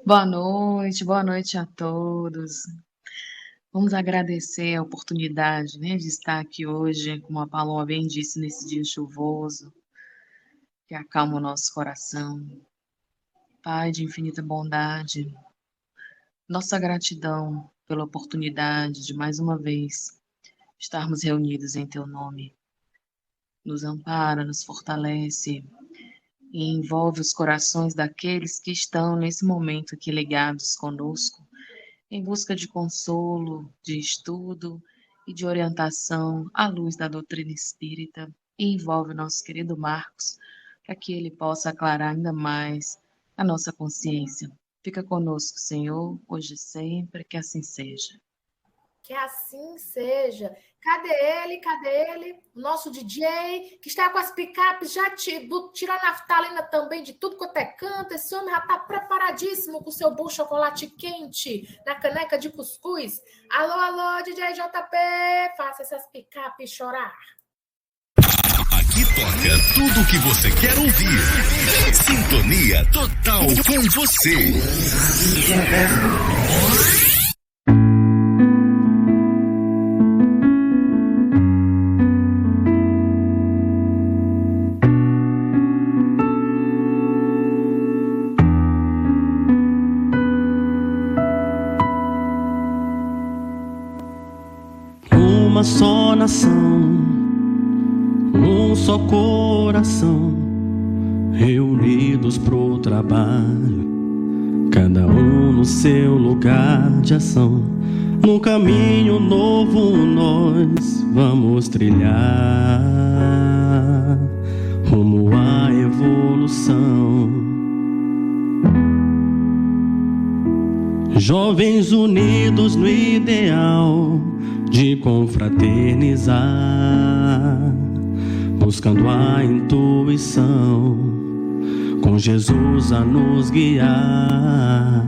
Boa noite a todos. Vamos agradecer a oportunidade, né, de estar aqui hoje, como a Paloma bem disse, nesse dia chuvoso, que acalma o nosso coração. Pai de infinita bondade, nossa gratidão pela oportunidade de mais uma vez estarmos reunidos em Teu nome. Nos ampara, nos fortalece e envolve os corações daqueles que estão nesse momento aqui ligados conosco, em busca de consolo, de estudo e de orientação à luz da doutrina espírita, e envolve o nosso querido Marcos, para que ele possa aclarar ainda mais a nossa consciência. Fica conosco, Senhor, hoje e sempre, que assim seja. Que assim seja. Cadê ele? Cadê ele? O nosso DJ, que está com as picapes, já tirando a naftalina também de tudo quanto é canto. Esse homem já está preparadíssimo com o seu bom chocolate quente na caneca de cuscuz. Alô, alô, DJ JP, faça essas picapes chorar. Aqui toca tudo o que você quer ouvir. Sintonia total com você. Uma só nação, um só coração, reunidos pro trabalho, cada um no seu lugar de ação. Num caminho novo nós vamos trilhar, rumo à evolução. Jovens unidos no ideal de confraternizar, buscando a intuição, com Jesus a nos guiar.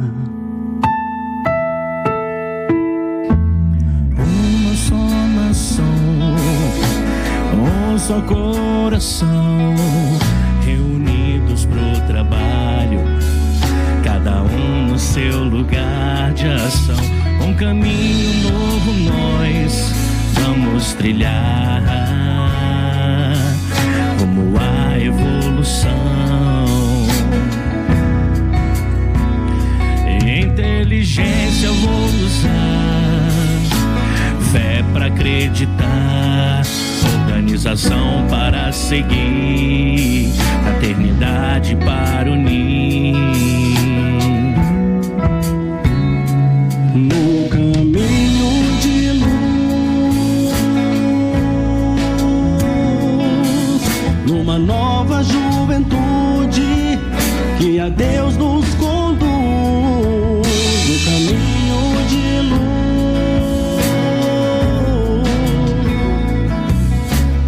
Uma só nação, um só coração, reunidos pro trabalho, cada um no seu lugar de ação. Um caminho novo nós vamos trilhar, rumo à evolução. Inteligência eu vou usar, fé pra acreditar, organização para seguir, fraternidade para unir. No caminho de luz, numa nova juventude, que a Deus nos conduz. No caminho de luz,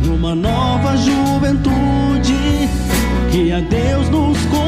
numa nova juventude, que a Deus nos conduz.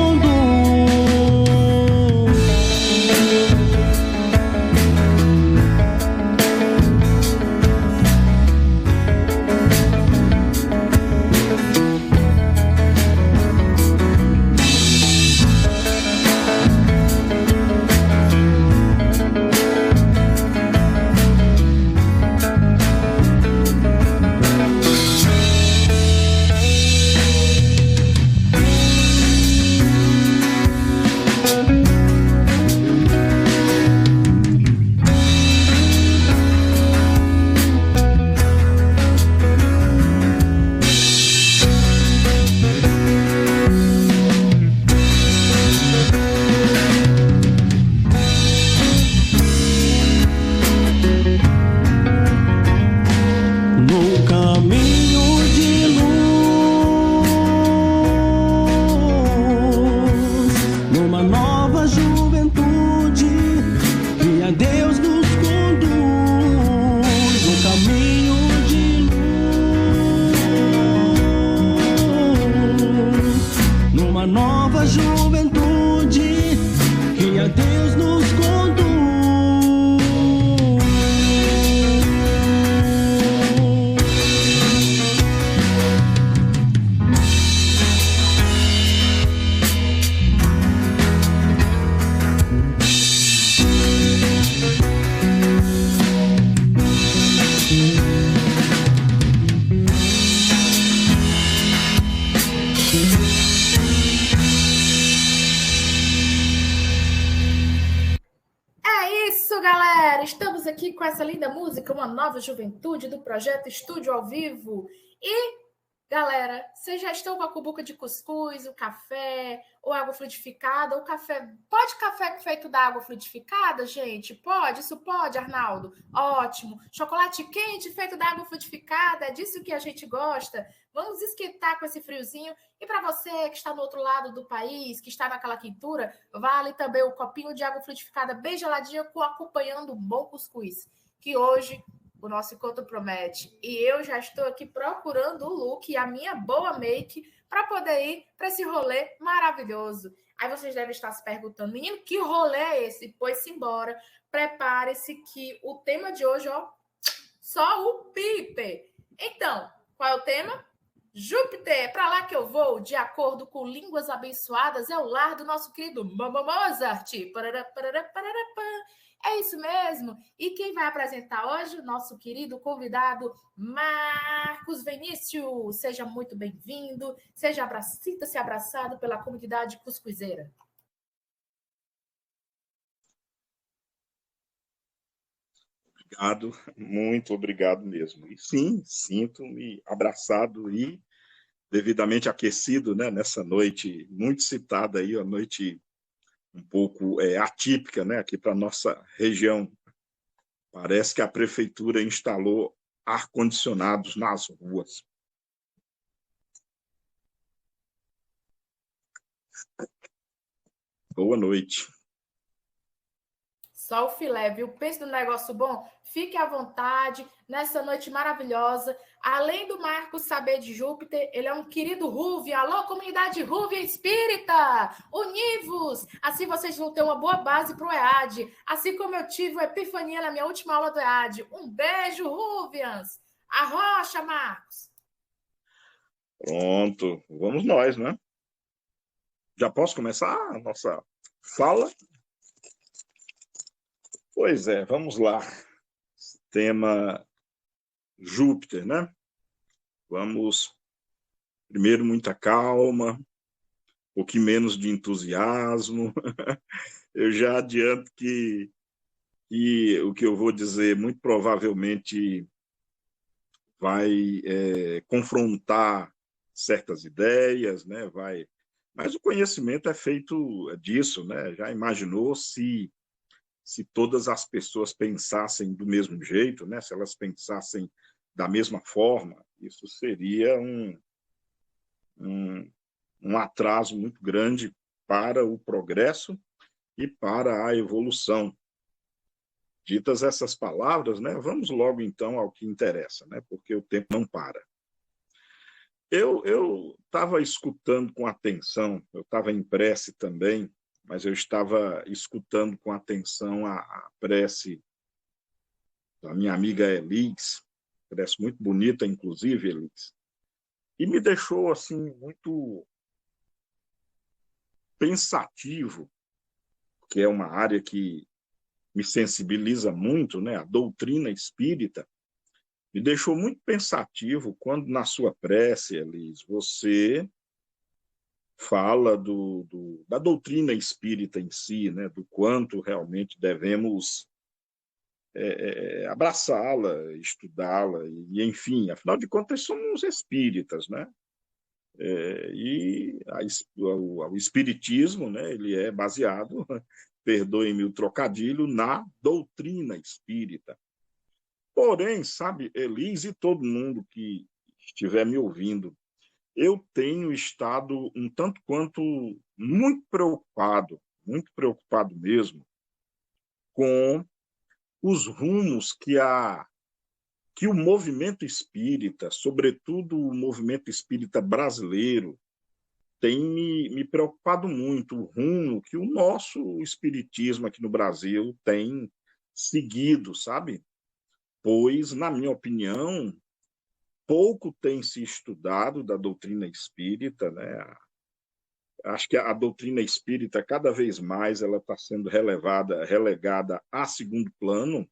galera, estamos aqui com essa linda música, Uma Nova Juventude, do projeto Estúdio ao Vivo. E, galera, vocês já estão com a cubuca de cuscuz, o café, ou água fluidificada, ou café... Pode café feito da água fluidificada, gente? Pode? Isso pode, Arnaldo? Ótimo. Chocolate quente feito da água fluidificada, é disso que a gente gosta. Vamos esquentar com esse friozinho. E para você que está no outro lado do país, que está naquela quentura, vale também o copinho de água fluidificada bem geladinha, acompanhando um bom cuscuz, que hoje o nosso encontro promete. E eu já estou aqui procurando o look e a minha boa make para poder ir para esse rolê maravilhoso. Aí vocês devem estar se perguntando, menino, que rolê é esse? Pois embora, prepare-se que o tema de hoje, ó, só o pipe. Então, qual é o tema? Júpiter, é para lá que eu vou, de acordo com Línguas Abençoadas, é o lar do nosso querido Mozart. É isso mesmo. E quem vai apresentar hoje? O nosso querido convidado Marcos Vinícius. Seja muito bem-vindo. Sinta-se abraçado pela comunidade cuscuzeira. Obrigado, muito obrigado mesmo. E sim, sinto-me abraçado e devidamente aquecido, né, nessa noite muito citada aí, a noite um pouco atípica, né, aqui para a nossa região. Parece que a prefeitura instalou ar-condicionados nas ruas. Boa noite. Só o filé, viu? Pense no negócio bom? Fique à vontade nessa noite maravilhosa. Além do Marcos saber de Júpiter, ele é um querido Ruvian. Alô, comunidade Ruvian Espírita! Univos! Assim vocês vão ter uma boa base para o EAD. Assim como eu tive uma epifania na minha última aula do EAD. Um beijo, Ruvians! Arrocha, Marcos! Pronto, vamos nós, né? Já posso começar a nossa fala? Pois é, vamos lá. Tema Júpiter, né? Vamos, primeiro, muita calma, um pouquinho menos de entusiasmo. Eu já adianto que o que eu vou dizer muito provavelmente vai confrontar certas ideias, né? Mas o conhecimento é feito disso, né? Já imaginou se todas as pessoas pensassem do mesmo jeito, né? Se elas pensassem da mesma forma, isso seria um atraso muito grande para o progresso e para a evolução. Ditas essas palavras, né? Vamos logo então ao que interessa, né? Porque o tempo não para. Eu estava escutando com atenção, eu estava em prece também, mas eu estava escutando com atenção a prece da minha amiga Elis, prece muito bonita, inclusive, Elis, e me deixou, assim, muito pensativo, que é uma área que me sensibiliza muito, né, a doutrina espírita, me deixou muito pensativo quando, na sua prece, Elis, você fala da doutrina espírita em si, né, do quanto realmente devemos abraçá-la, estudá-la, e enfim, afinal de contas somos espíritas, né? E o espiritismo, né, ele é baseado, perdoem-me o trocadilho, na doutrina espírita. Porém, sabe, Elis e todo mundo que estiver me ouvindo, eu tenho estado um tanto quanto muito preocupado mesmo, com os rumos que o movimento espírita, sobretudo o movimento espírita brasileiro, tem me preocupado muito, o rumo que o nosso espiritismo aqui no Brasil tem seguido, sabe? Pois, na minha opinião, pouco tem se estudado da doutrina espírita, né? Acho que a doutrina espírita, cada vez mais, ela está sendo relegada a segundo plano,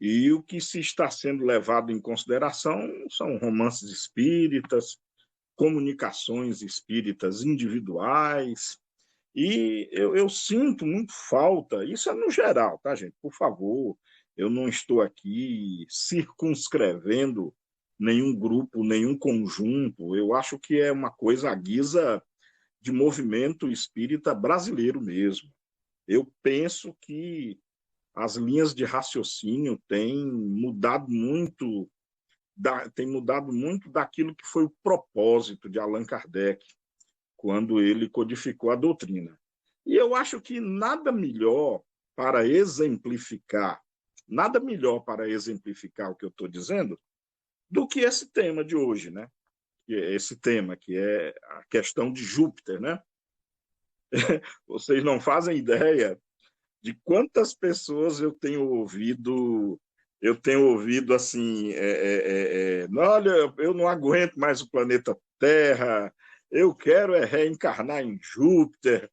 e o que se está sendo levado em consideração são romances espíritas, comunicações espíritas individuais, E eu sinto muito falta, isso é no geral, tá, gente? Por favor, eu não estou aqui circunscrevendo nenhum grupo, nenhum conjunto. Eu acho que é uma coisa à guisa de movimento espírita brasileiro mesmo. Eu penso que as linhas de raciocínio têm mudado muito, daquilo que foi o propósito de Allan Kardec quando ele codificou a doutrina. E eu acho que nada melhor para exemplificar o que eu estou dizendo do que esse tema de hoje, né? Esse tema que é a questão de Júpiter, né? Vocês não fazem ideia de quantas pessoas eu tenho ouvido assim, olha, eu não aguento mais o planeta Terra, eu quero reencarnar em Júpiter.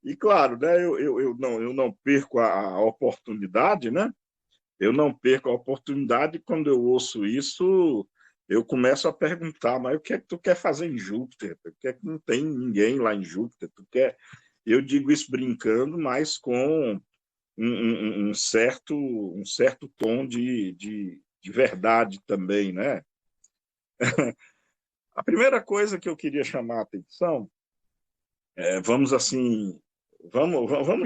E claro, né, eu não perco a oportunidade, né? Eu não perco a oportunidade. Quando eu ouço isso, eu começo a perguntar, mas o que é que tu quer fazer em Júpiter? Por que é que não tem ninguém lá em Júpiter? Tu quer... Eu digo isso brincando, mas com um certo tom de verdade também, né? A primeira coisa que eu queria chamar a atenção vamos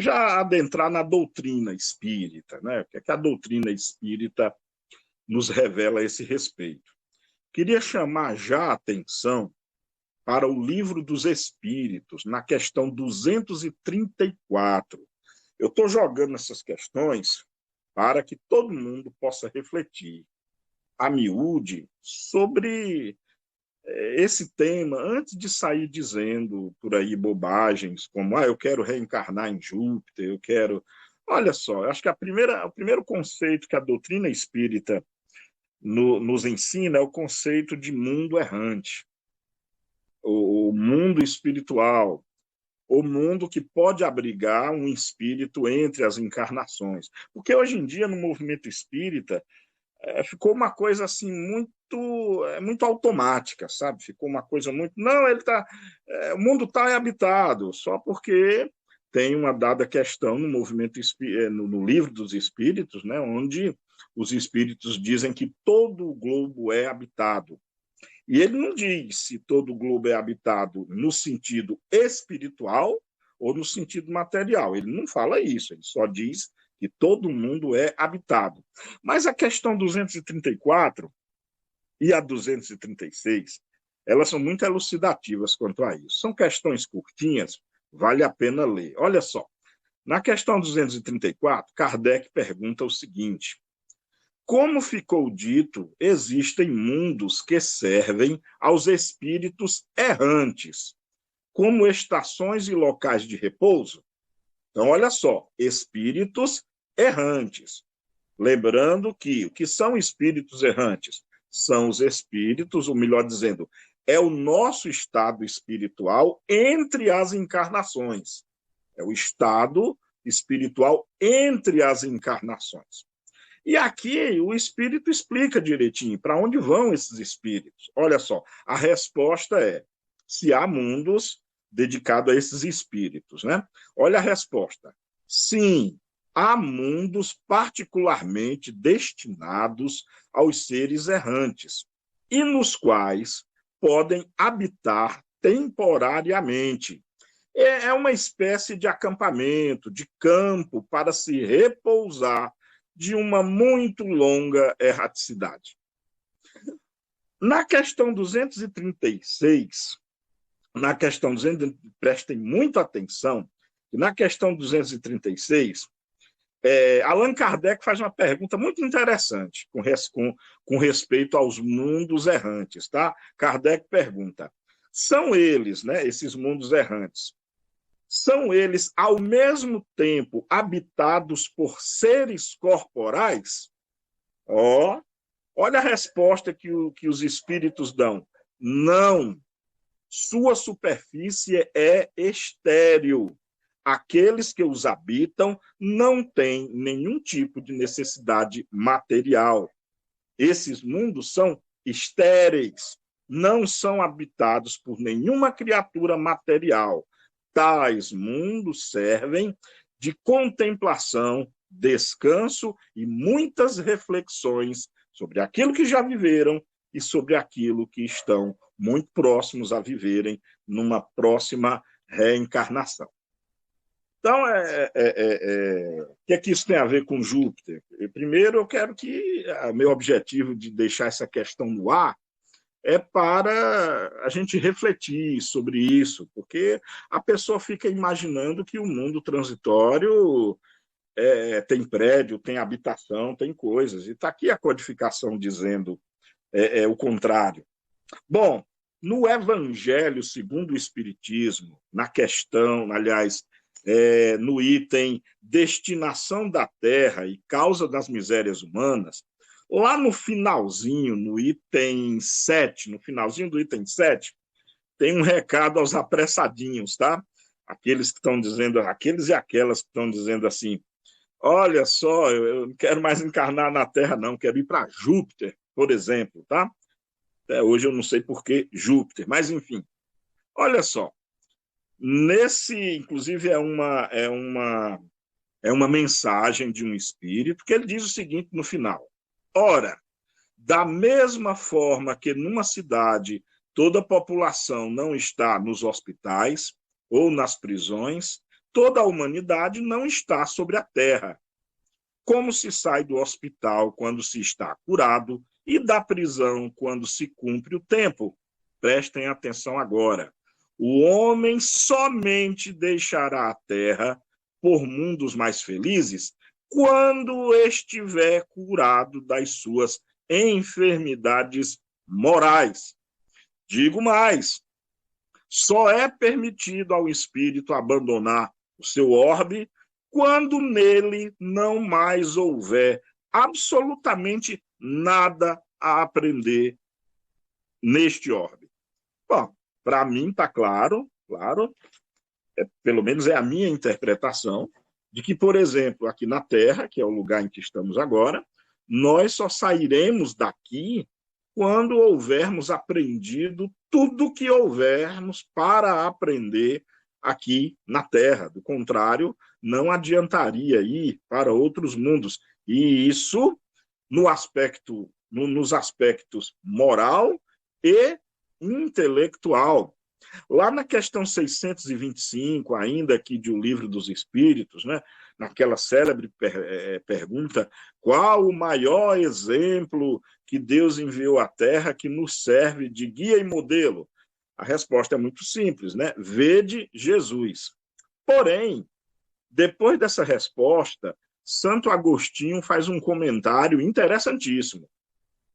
já adentrar na doutrina espírita, né? O que é que a doutrina espírita nos revela a esse respeito? Queria chamar já a atenção para o Livro dos Espíritos, na questão 234. Eu estou jogando essas questões para que todo mundo possa refletir a miúde sobre esse tema, antes de sair dizendo por aí bobagens, como eu quero reencarnar em Júpiter, eu quero... Olha só, eu acho que o primeiro conceito que a doutrina espírita nos ensina é o conceito de mundo errante, o mundo espiritual, o mundo que pode abrigar um espírito entre as encarnações. Porque hoje em dia, no movimento espírita, ficou uma coisa assim muito automática, sabe? Ficou uma coisa muito... Não, o mundo está habitado, só porque tem uma dada questão no movimento no Livro dos Espíritos, né, onde os espíritos dizem que todo o globo é habitado. E ele não diz se todo o globo é habitado no sentido espiritual ou no sentido material. Ele não fala isso, ele só diz que todo mundo é habitado. Mas a questão 234 e a 236, elas são muito elucidativas quanto a isso. São questões curtinhas, vale a pena ler. Olha só, na questão 234, Kardec pergunta o seguinte: como ficou dito, existem mundos que servem aos espíritos errantes, como estações e locais de repouso? Então, olha só, espíritos errantes. Lembrando que o que são espíritos errantes? São os espíritos, ou melhor dizendo, é o nosso estado espiritual entre as encarnações. É o estado espiritual entre as encarnações. E aqui o Espírito explica direitinho para onde vão esses espíritos. Olha só, a resposta é se há mundos dedicados a esses espíritos, né? Olha a resposta. Sim, há mundos particularmente destinados aos seres errantes e nos quais podem habitar temporariamente. É uma espécie de acampamento, de campo para se repousar de uma muito longa erraticidade. Na questão 236, prestem muita atenção, na questão 236, Allan Kardec faz uma pergunta muito interessante com respeito aos mundos errantes. Tá? Kardec pergunta, são eles, né, esses mundos errantes, são eles, ao mesmo tempo, habitados por seres corporais? Olha a resposta que os espíritos dão. Não. Sua superfície é estéril. Aqueles que os habitam não têm nenhum tipo de necessidade material. Esses mundos são estéreis, não são habitados por nenhuma criatura material. tais mundos servem de contemplação, descanso e muitas reflexões sobre aquilo que já viveram e sobre aquilo que estão muito próximos a viverem numa próxima reencarnação. Então, o que é que isso tem a ver com Júpiter? Primeiro, eu quero que o meu objetivo de deixar essa questão no ar é para a gente refletir sobre isso, porque a pessoa fica imaginando que o mundo transitório tem prédio, tem habitação, tem coisas, e está aqui a codificação dizendo o contrário. Bom, no Evangelho segundo o Espiritismo, na questão, aliás, no item destinação da terra e causa das misérias humanas, lá no finalzinho, no item 7, no finalzinho do item 7, tem um recado aos apressadinhos, tá? Aqueles que estão dizendo, aqueles e aquelas que estão dizendo assim, olha só, eu não quero mais encarnar na Terra, não, quero ir para Júpiter, por exemplo, tá? Até hoje eu não sei por que Júpiter, mas enfim. Olha só, inclusive é uma mensagem de um espírito que ele diz o seguinte no final. Ora, da mesma forma que numa cidade toda a população não está nos hospitais ou nas prisões, toda a humanidade não está sobre a terra. Como se sai do hospital quando se está curado e da prisão quando se cumpre o tempo? Prestem atenção agora. O homem somente deixará a terra por mundos mais felizes quando estiver curado das suas enfermidades morais. Digo mais, só é permitido ao espírito abandonar o seu orbe quando nele não mais houver absolutamente nada a aprender neste orbe. Bom, para mim está claro, pelo menos é a minha interpretação, de que, por exemplo, aqui na Terra, que é o lugar em que estamos agora, nós só sairemos daqui quando houvermos aprendido tudo o que houvermos para aprender aqui na Terra. Do contrário, não adiantaria ir para outros mundos. E isso nos aspectos moral e intelectual. Lá na questão 625, ainda aqui de O Livro dos Espíritos, né, naquela célebre pergunta, qual o maior exemplo que Deus enviou à Terra que nos serve de guia e modelo? A resposta é muito simples, né? Vede Jesus. Porém, depois dessa resposta, Santo Agostinho faz um comentário interessantíssimo.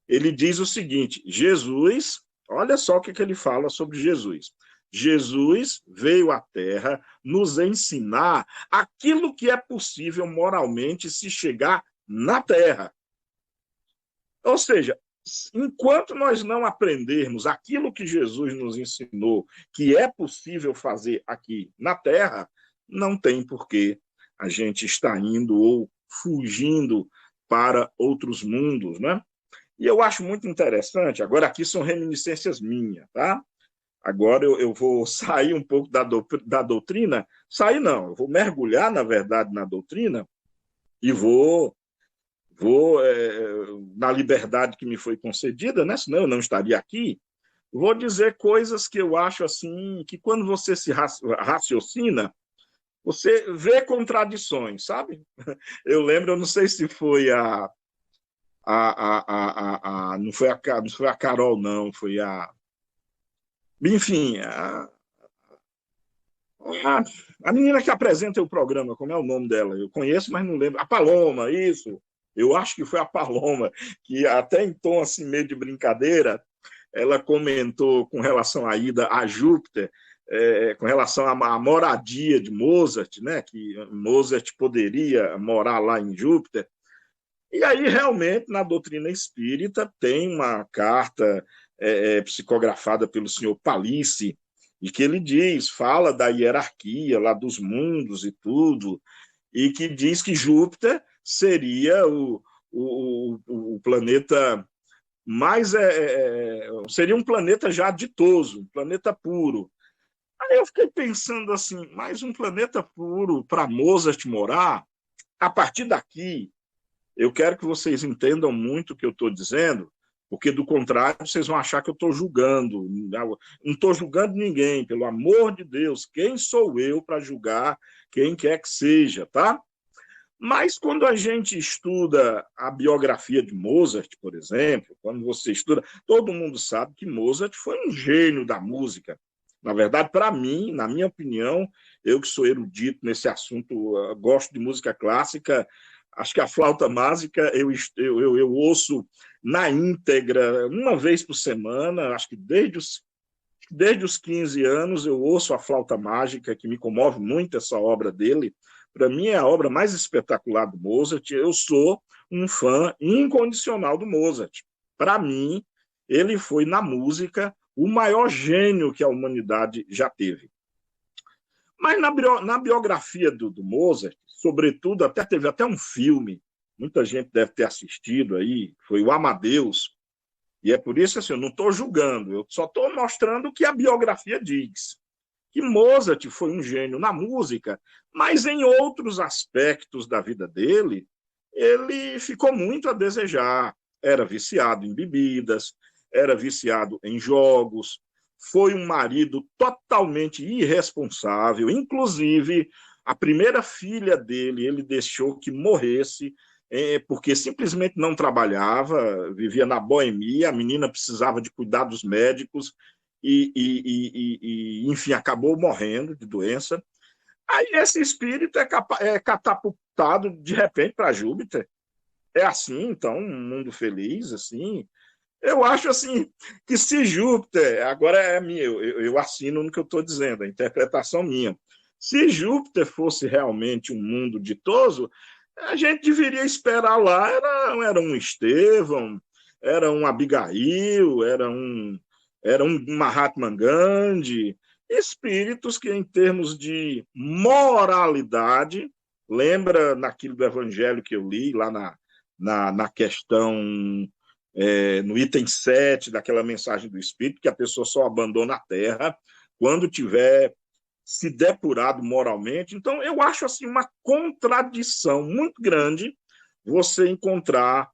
Ele diz o seguinte, Jesus, olha só o que ele fala sobre Jesus. Jesus veio à Terra nos ensinar aquilo que é possível moralmente se chegar na Terra. Ou seja, enquanto nós não aprendermos aquilo que Jesus nos ensinou, que é possível fazer aqui na Terra, não tem por que a gente estar indo ou fugindo para outros mundos, né? E eu acho muito interessante, agora aqui são reminiscências minhas, tá? Agora eu vou sair um pouco da doutrina, sair não, eu vou mergulhar, na verdade, na doutrina e vou na liberdade que me foi concedida, né? Senão eu não estaria aqui, vou dizer coisas que eu acho assim, que quando você se raciocina, você vê contradições, sabe? Eu lembro, eu não sei se foi não foi a Carol, não, foi a... Enfim, a menina que apresenta o programa, como é o nome dela? Eu conheço, mas não lembro. A Paloma, isso. Eu acho que foi a Paloma, que até em tom assim, meio de brincadeira, ela comentou com relação à ida a Júpiter, com relação à moradia de Mozart, né? Que Mozart poderia morar lá em Júpiter. E aí, realmente, na doutrina espírita, tem uma carta psicografada pelo senhor Palissy, e que ele fala da hierarquia lá dos mundos e tudo, e que diz que Júpiter seria o planeta mais... seria um planeta já ditoso, um planeta puro. Aí eu fiquei pensando assim, mais um planeta puro para Mozart morar? A partir daqui, eu quero que vocês entendam muito o que eu estou dizendo, porque, do contrário, vocês vão achar que eu estou julgando. Não estou julgando ninguém, pelo amor de Deus. Quem sou eu para julgar quem quer que seja, tá? Mas quando a gente estuda a biografia de Mozart, por exemplo, quando você estuda, todo mundo sabe que Mozart foi um gênio da música. Na verdade, para mim, na minha opinião, eu que sou erudito nesse assunto, gosto de música clássica, acho que a flauta mágica eu ouço na íntegra, uma vez por semana, acho que desde os 15 anos eu ouço a flauta mágica, que me comove muito essa obra dele. Para mim é a obra mais espetacular do Mozart. Eu sou um fã incondicional do Mozart. Para mim, ele foi, na música, o maior gênio que a humanidade já teve. Mas na biografia do Mozart, sobretudo, teve até um filme, muita gente deve ter assistido aí, foi o Amadeus, e é por isso assim, eu não estou julgando, eu só estou mostrando o que a biografia diz. Que Mozart foi um gênio na música, mas em outros aspectos da vida dele, ele ficou muito a desejar. Era viciado em bebidas, era viciado em jogos, foi um marido totalmente irresponsável, inclusive a primeira filha dele, ele deixou que morresse, porque simplesmente não trabalhava, vivia na boemia, a menina precisava de cuidar dos médicos, enfim, acabou morrendo de doença. Aí esse espírito é catapultado de repente para Júpiter. É assim, então, um mundo feliz, assim. Eu acho assim que se Júpiter, agora é minha, eu assino no que eu estou dizendo, a interpretação minha. Se Júpiter fosse realmente um mundo ditoso, a gente deveria esperar lá, era um Estevão, era um Abigail, era um Mahatma Gandhi, espíritos que, em termos de moralidade, lembra naquilo do evangelho que eu li, lá na questão, no item 7 daquela mensagem do Espírito, que a pessoa só abandona a Terra quando tiver se depurado moralmente. Então, eu acho assim uma contradição muito grande você encontrar,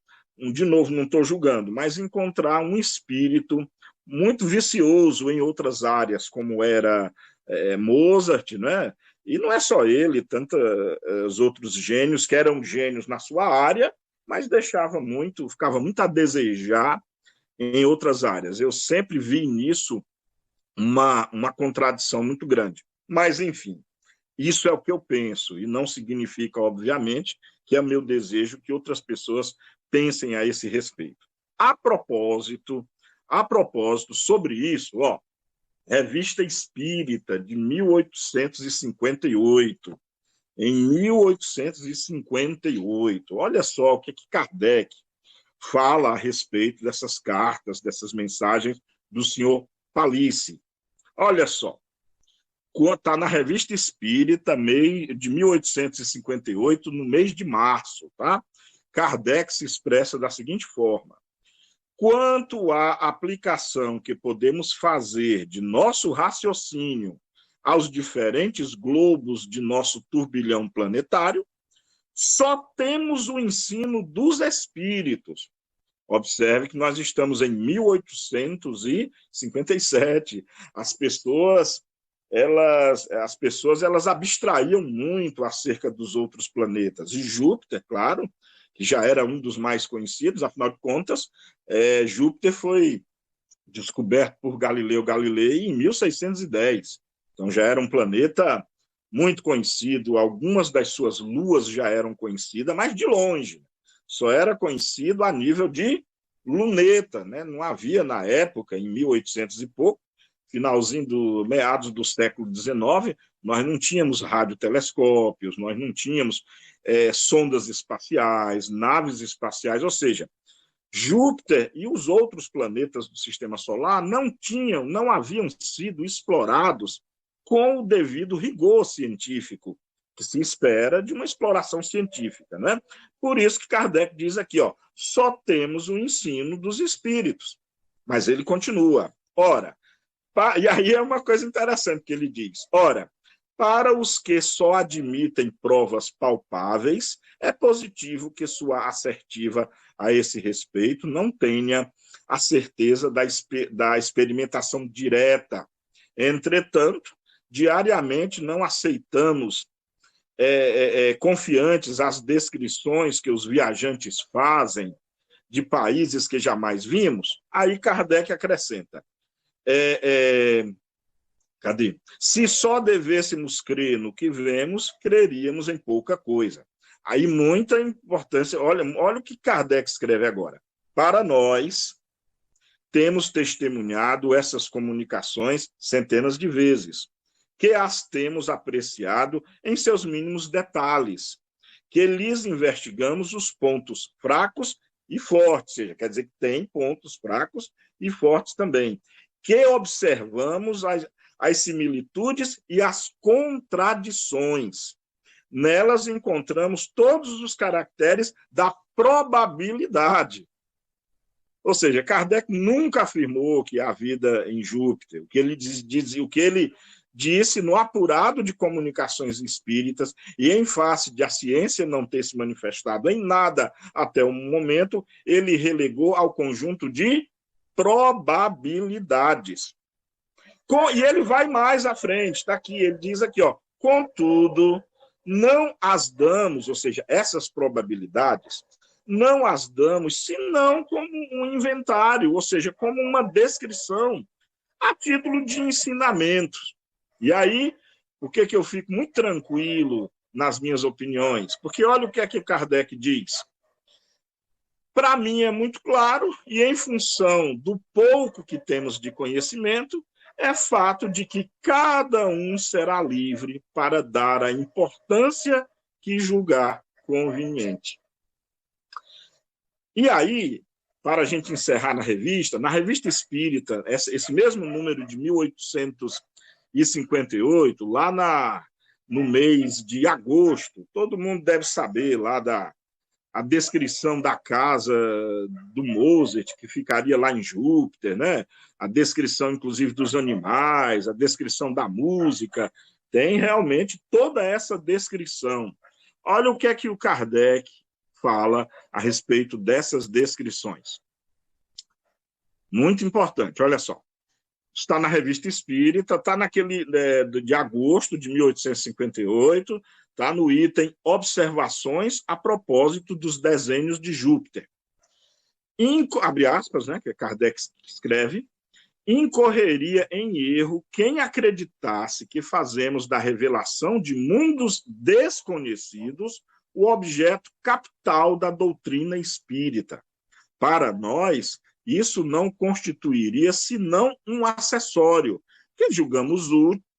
de novo, não estou julgando, mas encontrar um espírito muito vicioso em outras áreas, como era Mozart, né? E não é só ele, tantos outros gênios que eram gênios na sua área, mas ficava muito a desejar em outras áreas. Eu sempre vi nisso uma contradição muito grande. Mas, enfim, isso é o que eu penso, e não significa, obviamente, que é meu desejo que outras pessoas pensem a esse respeito. A propósito, sobre isso, Revista Espírita, de 1858, em 1858, olha só o que Kardec fala a respeito dessas cartas, dessas mensagens do senhor Palissy. Olha só, está na Revista Espírita, de 1858, no mês de março, tá? Kardec se expressa da seguinte forma: quanto à aplicação que podemos fazer de nosso raciocínio aos diferentes globos de nosso turbilhão planetário, só temos o ensino dos espíritos. Observe que nós estamos em 1857. As pessoas abstraíam muito acerca dos outros planetas. E Júpiter, claro, que já era um dos mais conhecidos, afinal de contas, Júpiter foi descoberto por Galileu Galilei em 1610. Então já era um planeta muito conhecido, algumas das suas luas já eram conhecidas, mas de longe. Só era conhecido a nível de luneta, né? Não havia na época, em 1800 e pouco, meados do século XIX, nós não tínhamos radiotelescópios, nós não tínhamos sondas espaciais, naves espaciais, ou seja, Júpiter e os outros planetas do Sistema Solar não haviam sido explorados com o devido rigor científico que se espera de uma exploração científica, né? Por isso que Kardec diz aqui, só temos o ensino dos espíritos. Mas ele continua. Ora, E aí é uma coisa interessante que ele diz. Ora, para os que só admitem provas palpáveis, é positivo que sua assertiva a esse respeito não tenha a certeza da experimentação direta. Entretanto, diariamente não aceitamos confiantes as descrições que os viajantes fazem de países que jamais vimos. Aí Kardec acrescenta, cadê? Se só devêssemos crer no que vemos, creríamos em pouca coisa. Aí muita importância, olha o que Kardec escreve agora. Para nós, temos testemunhado essas comunicações centenas de vezes, que as temos apreciado em seus mínimos detalhes, que lhes investigamos os pontos fracos e fortes, ou seja, quer dizer que tem pontos fracos e fortes também, que observamos as similitudes e as contradições. Nelas encontramos todos os caracteres da probabilidade. Ou seja, Kardec nunca afirmou que há vida em Júpiter. O que ele disse no apurado de comunicações espíritas e em face de a ciência não ter se manifestado em nada até o momento, ele relegou ao conjunto de probabilidades. E ele vai mais à frente, está aqui, ele diz aqui, contudo, não as damos, ou seja, essas probabilidades, não as damos senão como um inventário, ou seja, como uma descrição, a título de ensinamento. E aí, por que eu fico muito tranquilo nas minhas opiniões? Porque olha o que é que Kardec diz. Para mim é muito claro, e em função do pouco que temos de conhecimento, é fato de que cada um será livre para dar a importância que julgar conveniente. E aí, para a gente encerrar na revista Espírita, esse mesmo número de 1858, lá no mês de agosto, todo mundo deve saber lá a descrição da casa do Mozart, que ficaria lá em Júpiter, né? A descrição, inclusive, dos animais, a descrição da música, tem realmente toda essa descrição. Olha o que é que o Kardec fala a respeito dessas descrições. Muito importante, olha só. Está na Revista Espírita, está naquele de agosto de 1858, está no item Observações a propósito dos desenhos de Júpiter. Abre aspas, né, que Kardec escreve, incorreria em erro quem acreditasse que fazemos da revelação de mundos desconhecidos o objeto capital da doutrina espírita. Para nós, isso não constituiria senão um acessório, que julgamos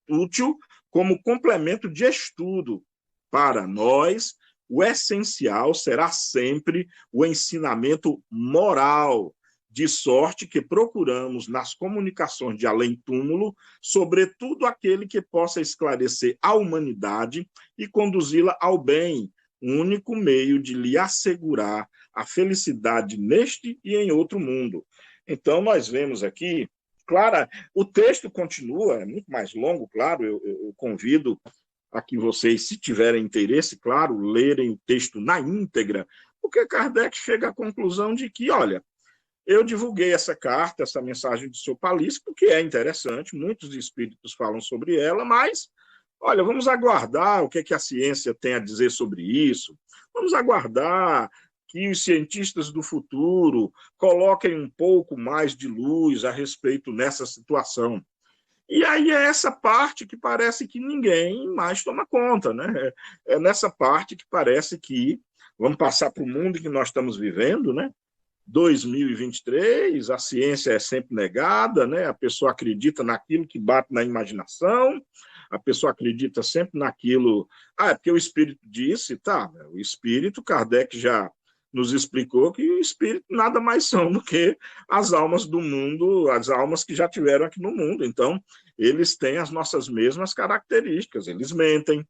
útil como complemento de estudo. Para nós, o essencial será sempre o ensinamento moral, de sorte que procuramos nas comunicações de além-túmulo, sobretudo aquele que possa esclarecer a humanidade e conduzi-la ao bem, único meio de lhe assegurar a felicidade neste e em outro mundo. Então, nós vemos aqui, claro, o texto continua, é muito mais longo, claro, eu convido a que vocês, se tiverem interesse, claro, lerem o texto na íntegra, porque Kardec chega à conclusão de que, olha, eu divulguei essa carta, essa mensagem de Sopalice, porque é interessante, muitos espíritos falam sobre ela, mas, olha, vamos aguardar o que é que a ciência tem a dizer sobre isso, vamos aguardar que os cientistas do futuro coloquem um pouco mais de luz a respeito nessa situação. E aí é essa parte que parece que ninguém mais toma conta, né? É nessa parte que parece que vamos passar para o mundo que nós estamos vivendo, né? 2023, a ciência é sempre negada, né? A pessoa acredita naquilo que bate na imaginação, a pessoa acredita sempre naquilo... é porque o Espírito disse, tá, o Espírito, Kardec já nos explicou que o Espírito nada mais são do que as almas do mundo, as almas que já tiveram aqui no mundo. Então, eles têm as nossas mesmas características, eles mentem,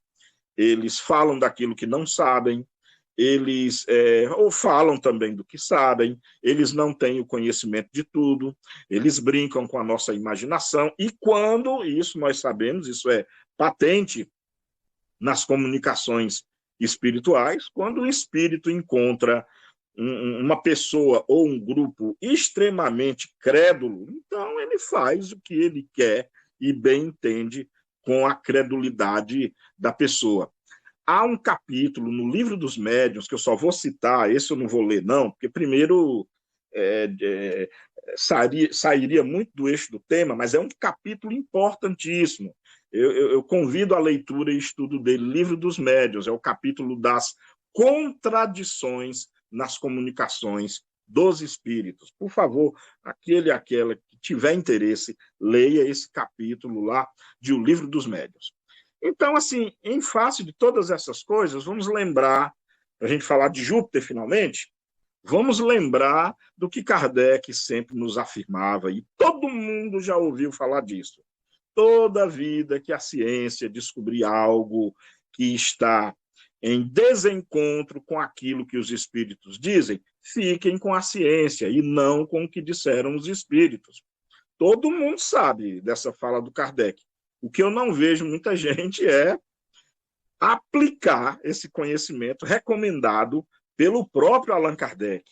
eles falam daquilo que não sabem, eles ou falam também do que sabem, eles não têm o conhecimento de tudo, eles brincam com a nossa imaginação, e quando, isso nós sabemos, isso é patente nas comunicações espirituais, quando o espírito encontra uma pessoa ou um grupo extremamente crédulo, então ele faz o que ele quer e bem entende com a credulidade da pessoa. Há um capítulo no Livro dos Médiuns, que eu só vou citar, esse eu não vou ler não, porque primeiro sairia muito do eixo do tema, mas é um capítulo importantíssimo. Eu convido a leitura e estudo dele, Livro dos Médiuns, é o capítulo das contradições nas comunicações dos espíritos. Por favor, aquele e aquela que tiver interesse, leia esse capítulo lá de O Livro dos Médiuns. Então, assim, em face de todas essas coisas, vamos lembrar, para a gente falar de Júpiter finalmente, vamos lembrar do que Kardec sempre nos afirmava, e todo mundo já ouviu falar disso. Toda vida que a ciência descobrir algo que está em desencontro com aquilo que os espíritos dizem, fiquem com a ciência e não com o que disseram os espíritos. Todo mundo sabe dessa fala do Kardec. O que eu não vejo muita gente é aplicar esse conhecimento recomendado pelo próprio Allan Kardec.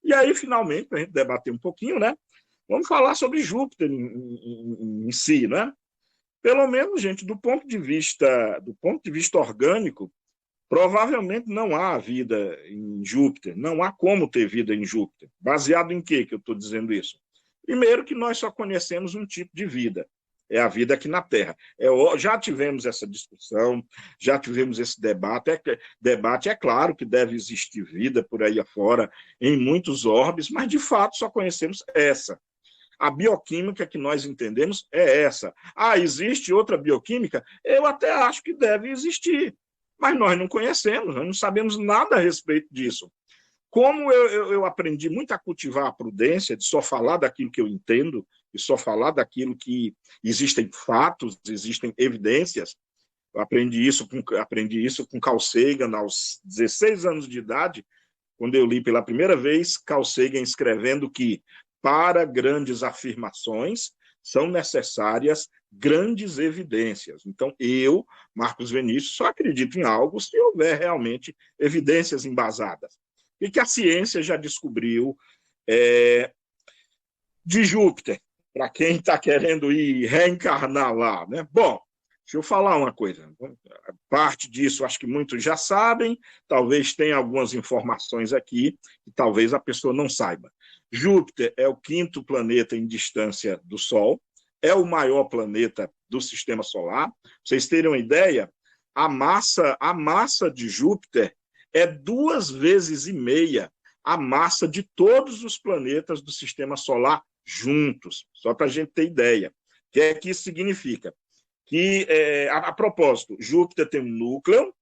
E aí, finalmente, para a gente debater um pouquinho, né? Vamos falar sobre Júpiter em si, né? Pelo menos, gente, do ponto de vista orgânico, provavelmente não há vida em Júpiter, não há como ter vida em Júpiter. Baseado em quê que eu estou dizendo isso? Primeiro que nós só conhecemos um tipo de vida, é a vida aqui na Terra. Já tivemos essa discussão, já tivemos esse debate. É claro que deve existir vida por aí afora, em muitos orbes, mas de fato só conhecemos essa. A bioquímica que nós entendemos é essa. Existe outra bioquímica? Eu até acho que deve existir, mas nós não conhecemos, nós não sabemos nada a respeito disso. Como eu aprendi muito a cultivar a prudência, de só falar daquilo que eu entendo, e só falar daquilo que existem fatos, existem evidências. Eu aprendi isso com Carl Sagan aos 16 anos de idade, quando eu li pela primeira vez Carl Sagan escrevendo que para grandes afirmações são necessárias grandes evidências. Então, eu, Marcos Vinícius, só acredito em algo se houver realmente evidências embasadas. E que a ciência já descobriu de Júpiter, para quem está querendo ir reencarnar lá, né? Bom, deixa eu falar uma coisa. Parte disso acho que muitos já sabem, talvez tenha algumas informações aqui que talvez a pessoa não saiba. Júpiter é o 5º planeta em distância do Sol, é o maior planeta do Sistema Solar. Pra vocês terem uma ideia, a massa de Júpiter é 2,5 vezes a massa de todos os planetas do Sistema Solar juntos, só para a gente ter ideia. O que é que isso significa? Que, a propósito, Júpiter tem um núcleo,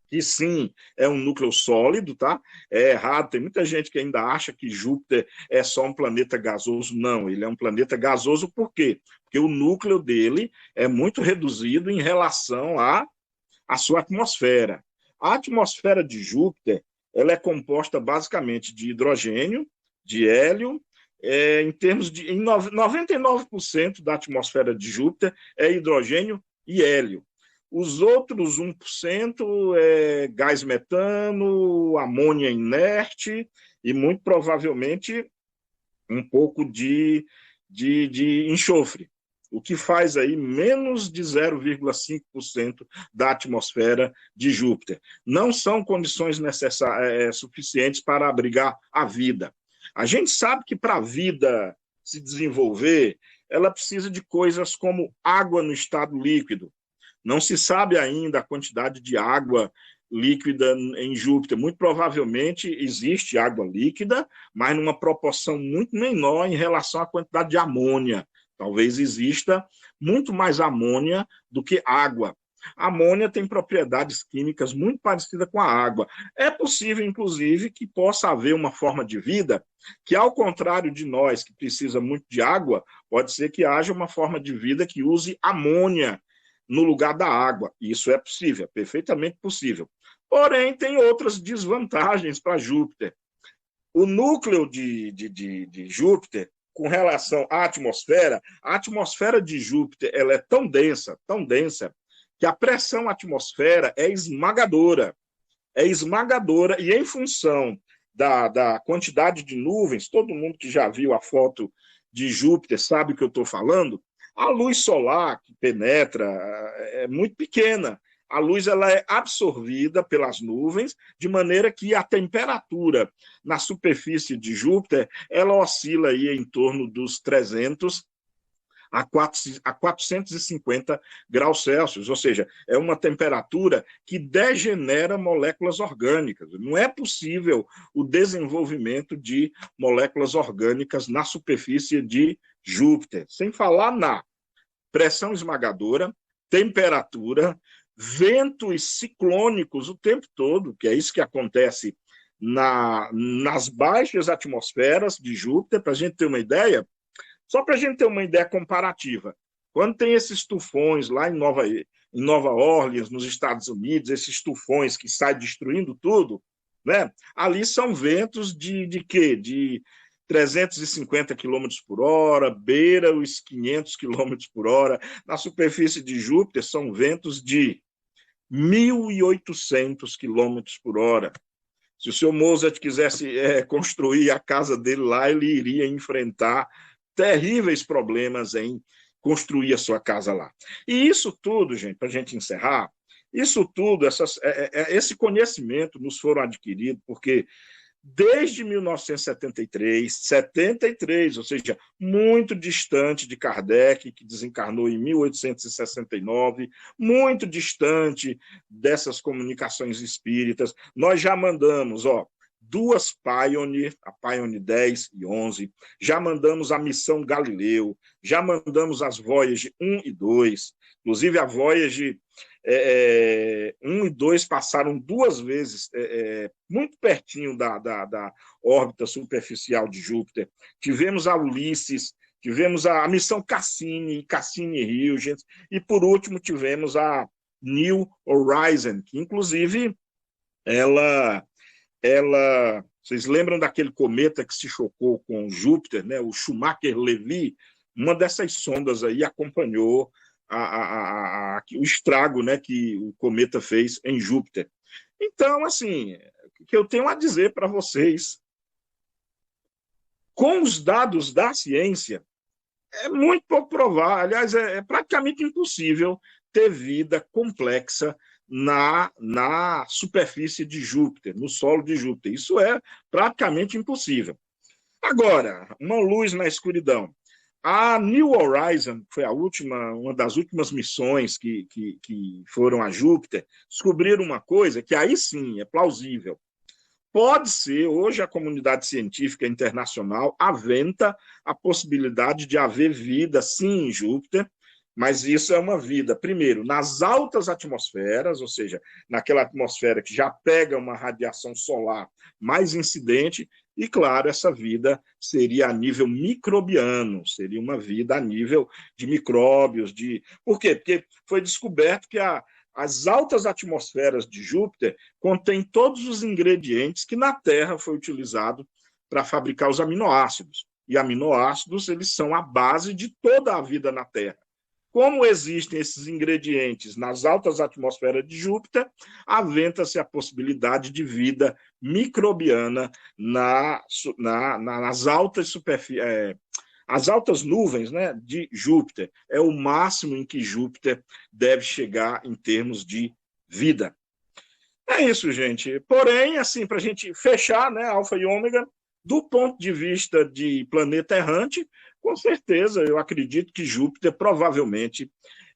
que sim, é um núcleo sólido, tá? É errado, tem muita gente que ainda acha que Júpiter é só um planeta gasoso. Não, ele é um planeta gasoso por quê? Porque o núcleo dele é muito reduzido em relação à sua atmosfera. A atmosfera de Júpiter, ela é composta basicamente de hidrogênio, de hélio, em 99% da atmosfera de Júpiter é hidrogênio e hélio. Os outros 1% é gás metano, amônia inerte e, muito provavelmente, um pouco de enxofre, o que faz aí menos de 0,5% da atmosfera de Júpiter. Não são condições suficientes para abrigar a vida. A gente sabe que para a vida se desenvolver, ela precisa de coisas como água no estado líquido. Não se sabe ainda a quantidade de água líquida em Júpiter. Muito provavelmente existe água líquida, mas numa proporção muito menor em relação à quantidade de amônia. Talvez exista muito mais amônia do que água. A amônia tem propriedades químicas muito parecidas com a água. É possível, inclusive, que possa haver uma forma de vida que, ao contrário de nós, que precisa muito de água, pode ser que haja uma forma de vida que use amônia no lugar da água. Isso é possível, perfeitamente possível. Porém, tem outras desvantagens para Júpiter. O núcleo de Júpiter, com relação à a atmosfera de Júpiter ela é tão densa, que a pressão atmosfera é esmagadora. E em função da quantidade de nuvens, todo mundo que já viu a foto de Júpiter sabe o que eu estou falando, a luz solar que penetra é muito pequena. A luz ela é absorvida pelas nuvens, de maneira que a temperatura na superfície de Júpiter ela oscila aí em torno dos 300 a 450 graus Celsius, ou seja, é uma temperatura que degenera moléculas orgânicas. Não é possível o desenvolvimento de moléculas orgânicas na superfície de Júpiter, sem falar na pressão esmagadora, temperatura, ventos ciclônicos o tempo todo, que é isso que acontece nas baixas atmosferas de Júpiter, para a gente ter uma ideia. Só para a gente ter uma ideia comparativa, quando tem esses tufões lá em Nova Orleans, nos Estados Unidos, esses tufões que saem destruindo tudo, né? Ali são ventos de quê? De 350 km por hora, beira os 500 km por hora. Na superfície de Júpiter são ventos de 1.800 km por hora. Se o senhor Mozart quisesse construir a casa dele lá, ele iria enfrentar terríveis problemas em construir a sua casa lá. E isso tudo, gente, para a gente encerrar, isso tudo, esse conhecimento nos foram adquiridos porque desde 1973, ou seja, muito distante de Kardec, que desencarnou em 1869, muito distante dessas comunicações espíritas, nós já mandamos, duas Pioneer, a Pioneer 10 e 11, já mandamos a missão Galileu, já mandamos as Voyager 1 e 2, inclusive a Voyager 1 e 2 passaram duas vezes muito pertinho da órbita superficial de Júpiter. Tivemos a Ulisses, tivemos a missão Cassini-Huygens, e por último tivemos a New Horizon, que inclusive vocês lembram daquele cometa que se chocou com Júpiter, né? O Schumacher-Levy? Uma dessas sondas aí acompanhou o estrago, né, que o cometa fez em Júpiter. Então, assim, o que eu tenho a dizer para vocês, com os dados da ciência, é muito pouco provável, aliás, é praticamente impossível ter vida complexa na superfície de Júpiter, no solo de Júpiter. Isso é praticamente impossível. Agora, uma luz na escuridão. A New Horizon, que foi uma das últimas missões que foram a Júpiter, descobriram uma coisa que aí sim é plausível. Pode ser, hoje a comunidade científica internacional aventa a possibilidade de haver vida, sim, em Júpiter, mas isso é uma vida, primeiro, nas altas atmosferas, ou seja, naquela atmosfera que já pega uma radiação solar mais incidente, e, claro, essa vida seria a nível microbiano, seria uma vida a nível de micróbios. Por quê? Porque foi descoberto que as altas atmosferas de Júpiter contêm todos os ingredientes que na Terra foi utilizado para fabricar os aminoácidos. E aminoácidos, eles são a base de toda a vida na Terra. Como existem esses ingredientes nas altas atmosferas de Júpiter, aventa-se a possibilidade de vida microbiana nas altas as altas nuvens, né, de Júpiter. É o máximo em que Júpiter deve chegar em termos de vida. É isso, gente. Porém, assim, para a gente fechar, né, Alfa e Ômega, do ponto de vista de planeta errante, com certeza, eu acredito que Júpiter provavelmente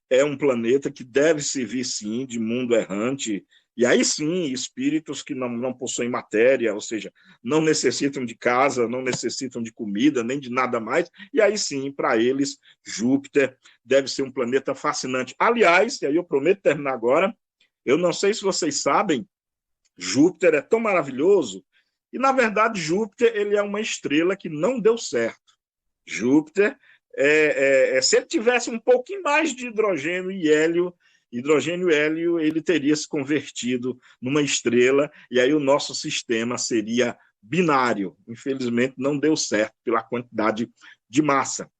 é um planeta que deve servir, sim, de mundo errante, e aí sim, espíritos que não possuem matéria, ou seja, não necessitam de casa, não necessitam de comida, nem de nada mais, e aí sim, para eles, Júpiter deve ser um planeta fascinante. Aliás, e aí eu prometo terminar agora, eu não sei se vocês sabem, Júpiter é tão maravilhoso, e na verdade Júpiter ele é uma estrela que não deu certo. Júpiter, se ele tivesse um pouquinho mais de hidrogênio e hélio, hidrogênio e hélio, ele teria se convertido numa estrela, e aí o nosso sistema seria binário. Infelizmente, não deu certo pela quantidade de massa.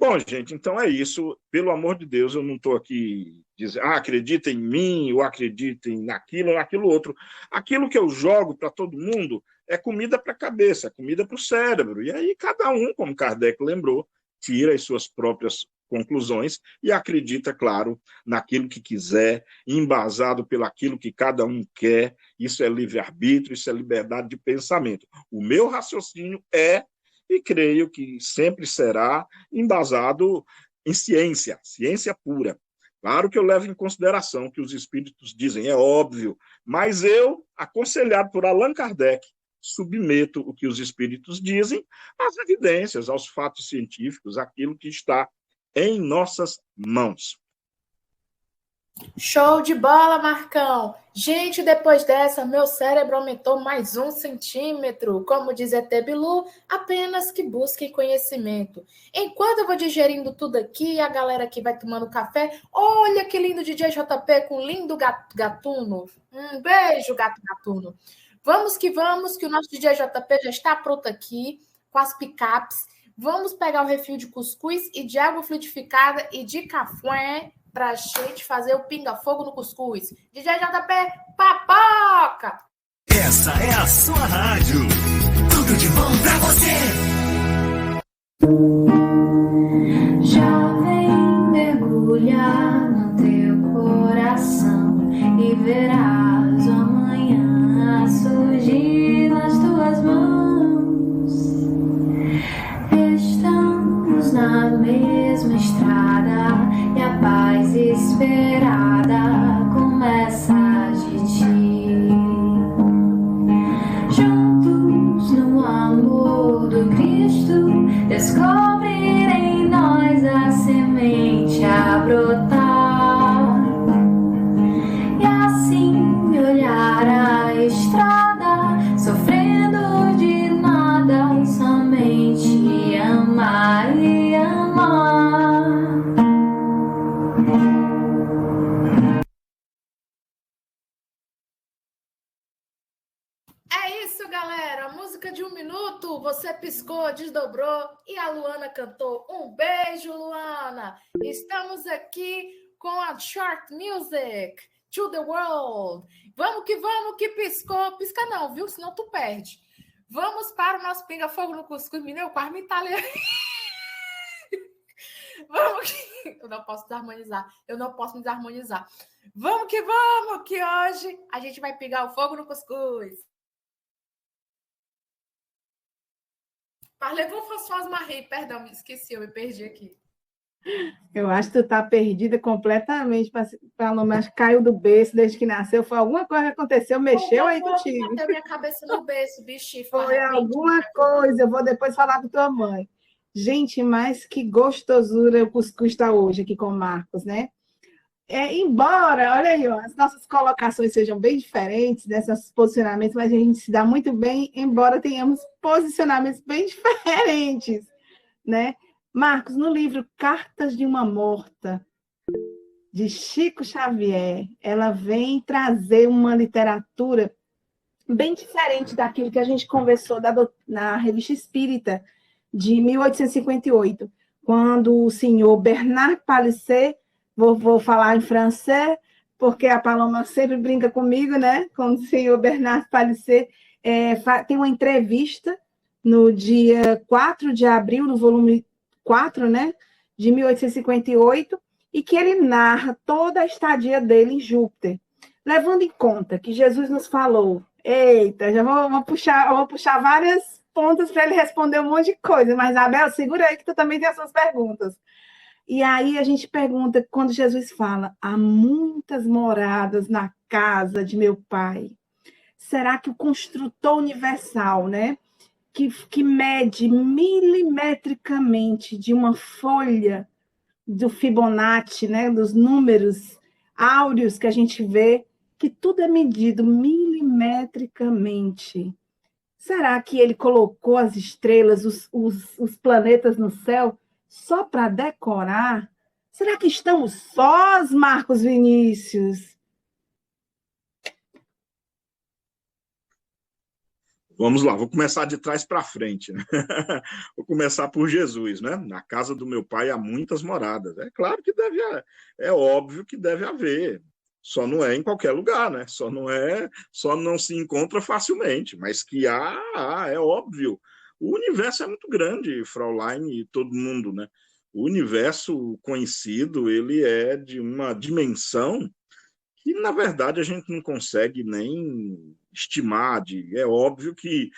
Bom, gente, então é isso. Pelo amor de Deus, eu não estou aqui dizendo, acredita em mim, ou acreditem naquilo ou naquilo outro. Aquilo que eu jogo para todo mundo é comida para a cabeça, é comida para o cérebro. E aí cada um, como Kardec lembrou, tira as suas próprias conclusões e acredita, claro, naquilo que quiser, embasado pelaquilo que cada um quer. Isso é livre-arbítrio, isso é liberdade de pensamento. O meu raciocínio é, e creio que sempre será, embasado em ciência, ciência pura. Claro que eu levo em consideração o que os espíritos dizem, é óbvio, mas eu, aconselhado por Allan Kardec, submeto o que os espíritos dizem às evidências, aos fatos científicos, aquilo que está em nossas mãos. Show de bola, Marcão! Gente, depois dessa, meu cérebro aumentou mais 1 centímetro. Como diz ET Bilu, apenas que busquem conhecimento. Enquanto eu vou digerindo tudo aqui, a galera aqui vai tomando café. Olha que lindo DJ JP com lindo gatuno. Um beijo, gato gatuno. Vamos, que o nosso DJ JP já está pronto aqui com as picapes. Vamos pegar o refil de cuscuz e de água fluidificada e de café para a gente fazer o pinga-fogo no cuscuz. DJ JP, papoca! Essa é a sua rádio. Tudo de bom pra você. Jovem, mergulhar no teu coração e verás o amanhã surgir nas tuas mãos. Estamos na mesma estrada e a paz esperada começa de ti. Juntos no amor do Cristo, descobrir em nós a semente a brotar. E assim olhar a estrada, sofrendo de nada, somente amar e amar. É isso, galera. Música de 1 minuto. Você piscou, desdobrou e a Luana cantou. Um beijo, Luana. Estamos aqui com a Short Music to the World. Vamos, que piscou. Pisca não, viu? Senão tu perde. Vamos para o nosso pinga-fogo no cuscuz. Menino, quase me italiano. Vamos que... Eu não posso me desarmonizar. Vamos, que hoje a gente vai pegar o fogo no cuscuz. Parlez-vous, Françoise Marie. Perdão, me esqueci, eu me perdi aqui. Eu acho que tu tá perdida completamente. Pelo menos caiu do berço desde que nasceu. Foi alguma coisa que aconteceu, mexeu aí contigo. Bateu minha cabeça no berço, bicho. Foi alguma coisa. Eu vou depois falar com tua mãe. Gente, mas que gostosura o cuscuz está hoje aqui com o Marcos, né? Embora, olha aí, ó, as nossas colocações sejam bem diferentes, desses posicionamentos, mas a gente se dá muito bem, embora tenhamos posicionamentos bem diferentes, né? Marcos, no livro Cartas de uma Morta, de Chico Xavier, ela vem trazer uma literatura bem diferente daquilo que a gente conversou na Revista Espírita, de 1858, quando o senhor Bernard Palissy, vou falar em francês, porque a Paloma sempre brinca comigo, né? Com o senhor Bernard Palissy, tem uma entrevista no dia 4 de abril, no volume 4, né? De 1858, e que ele narra toda a estadia dele em Júpiter, levando em conta que Jesus nos falou, eita, já vou puxar várias pontas para ele responder um monte de coisa, mas, Abel, segura aí que tu também tem as suas perguntas. E aí a gente pergunta, quando Jesus fala, há muitas moradas na casa de meu pai, será que o construtor universal, né, que mede milimetricamente de uma folha do Fibonacci, né, dos números áureos que a gente vê, que tudo é medido milimetricamente, será que ele colocou as estrelas, os planetas no céu, só para decorar? Será que estamos sós, Marcos Vinícius? Vamos lá, vou começar de trás para frente, né? Vou começar por Jesus, né? Na casa do meu pai há muitas moradas. É claro que é óbvio que deve haver. Só não é em qualquer lugar, né? Só não se encontra facilmente, mas que é óbvio. O universo é muito grande, Fraulein e todo mundo, né? O universo conhecido, ele é de uma dimensão que, na verdade, a gente não consegue nem estimar. É óbvio que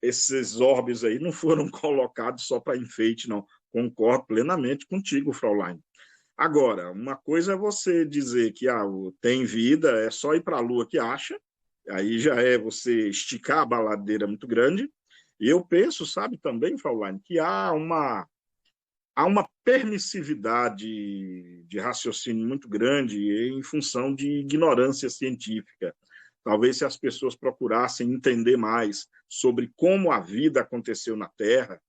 esses orbes aí não foram colocados só para enfeite, não. Concordo plenamente contigo, Fraulein. Agora, uma coisa é você dizer que tem vida, é só ir para a Lua que acha, aí já é você esticar a baladeira muito grande. E eu penso, sabe, também, Fraulein, que há uma permissividade de raciocínio muito grande em função de ignorância científica. Talvez se as pessoas procurassem entender mais sobre como a vida aconteceu na Terra,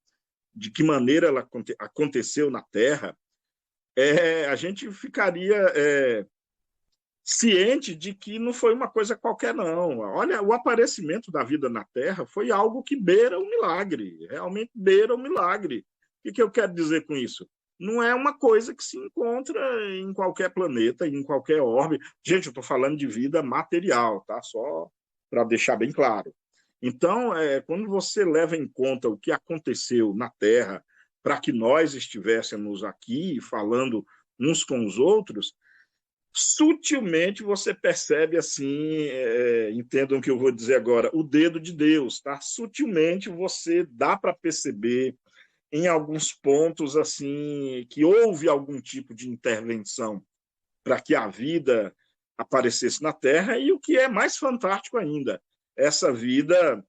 de que maneira ela aconteceu na Terra, a gente ficaria ciente de que não foi uma coisa qualquer, não. Olha, o aparecimento da vida na Terra foi algo que beira o milagre, realmente beira o milagre. O que eu quero dizer com isso? Não é uma coisa que se encontra em qualquer planeta, em qualquer orbe. Gente, eu estou falando de vida material, tá? Só para deixar bem claro. Então, quando você leva em conta o que aconteceu na Terra para que nós estivéssemos aqui falando uns com os outros, sutilmente você percebe assim, entendam o que eu vou dizer agora, o dedo de Deus, tá? Sutilmente você dá para perceber em alguns pontos assim que houve algum tipo de intervenção para que a vida aparecesse na Terra, e o que é mais fantástico ainda, essa vida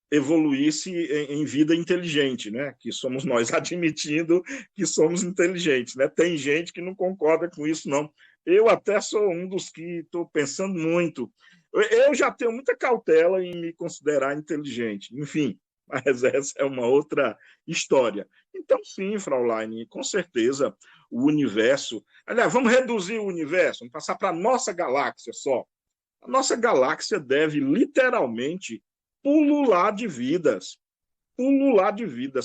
evoluísse em vida inteligente, né? Que somos nós admitindo que somos inteligentes, né? Tem gente que não concorda com isso, não. Eu até sou um dos que estou pensando muito. Eu já tenho muita cautela em me considerar inteligente. Enfim, mas essa é uma outra história. Então, sim, Fraulein, com certeza o universo... Aliás, vamos reduzir o universo, vamos passar para a nossa galáxia só. A nossa galáxia deve literalmente pulular de vidas,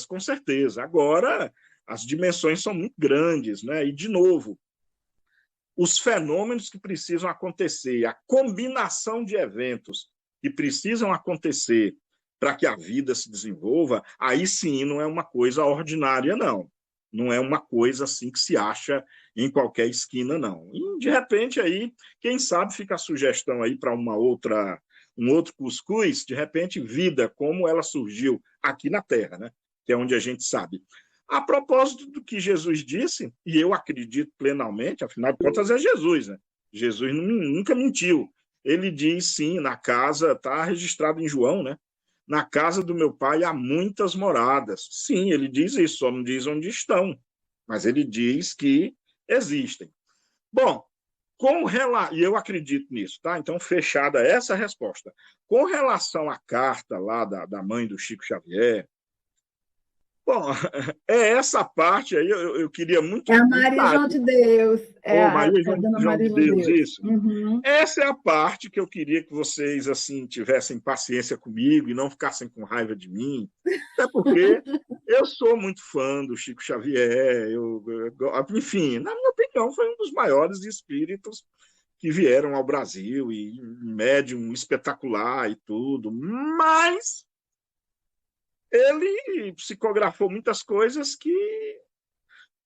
com certeza. Agora, as dimensões são muito grandes, né? E, de novo, os fenômenos que precisam acontecer, a combinação de eventos que precisam acontecer para que a vida se desenvolva, aí sim não é uma coisa ordinária, não. Não é uma coisa assim que se acha em qualquer esquina, não. E, de repente, aí, quem sabe fica a sugestão aí para um outro cuscuz, de repente, vida, como ela surgiu aqui na Terra, né? Que é onde a gente sabe. A propósito do que Jesus disse, e eu acredito plenamente, afinal de contas é Jesus, né? Jesus nunca mentiu. Ele diz, sim, na casa, está registrado em João, né? Na casa do meu pai há muitas moradas. Sim, ele diz isso, só não diz onde estão, mas ele diz que existem. Bom, e eu acredito nisso, tá? Então, fechada essa resposta. Com relação à carta lá da mãe do Chico Xavier, bom, essa parte aí eu queria muito... É a Maria João de Deus. Maria João de Deus, isso. Uhum. Essa é a parte que eu queria que vocês assim tivessem paciência comigo e não ficassem com raiva de mim, até porque eu sou muito fã do Chico Xavier, enfim, na minha opinião, foi um dos maiores espíritos que vieram ao Brasil, e médium espetacular e tudo, mas ele psicografou muitas coisas que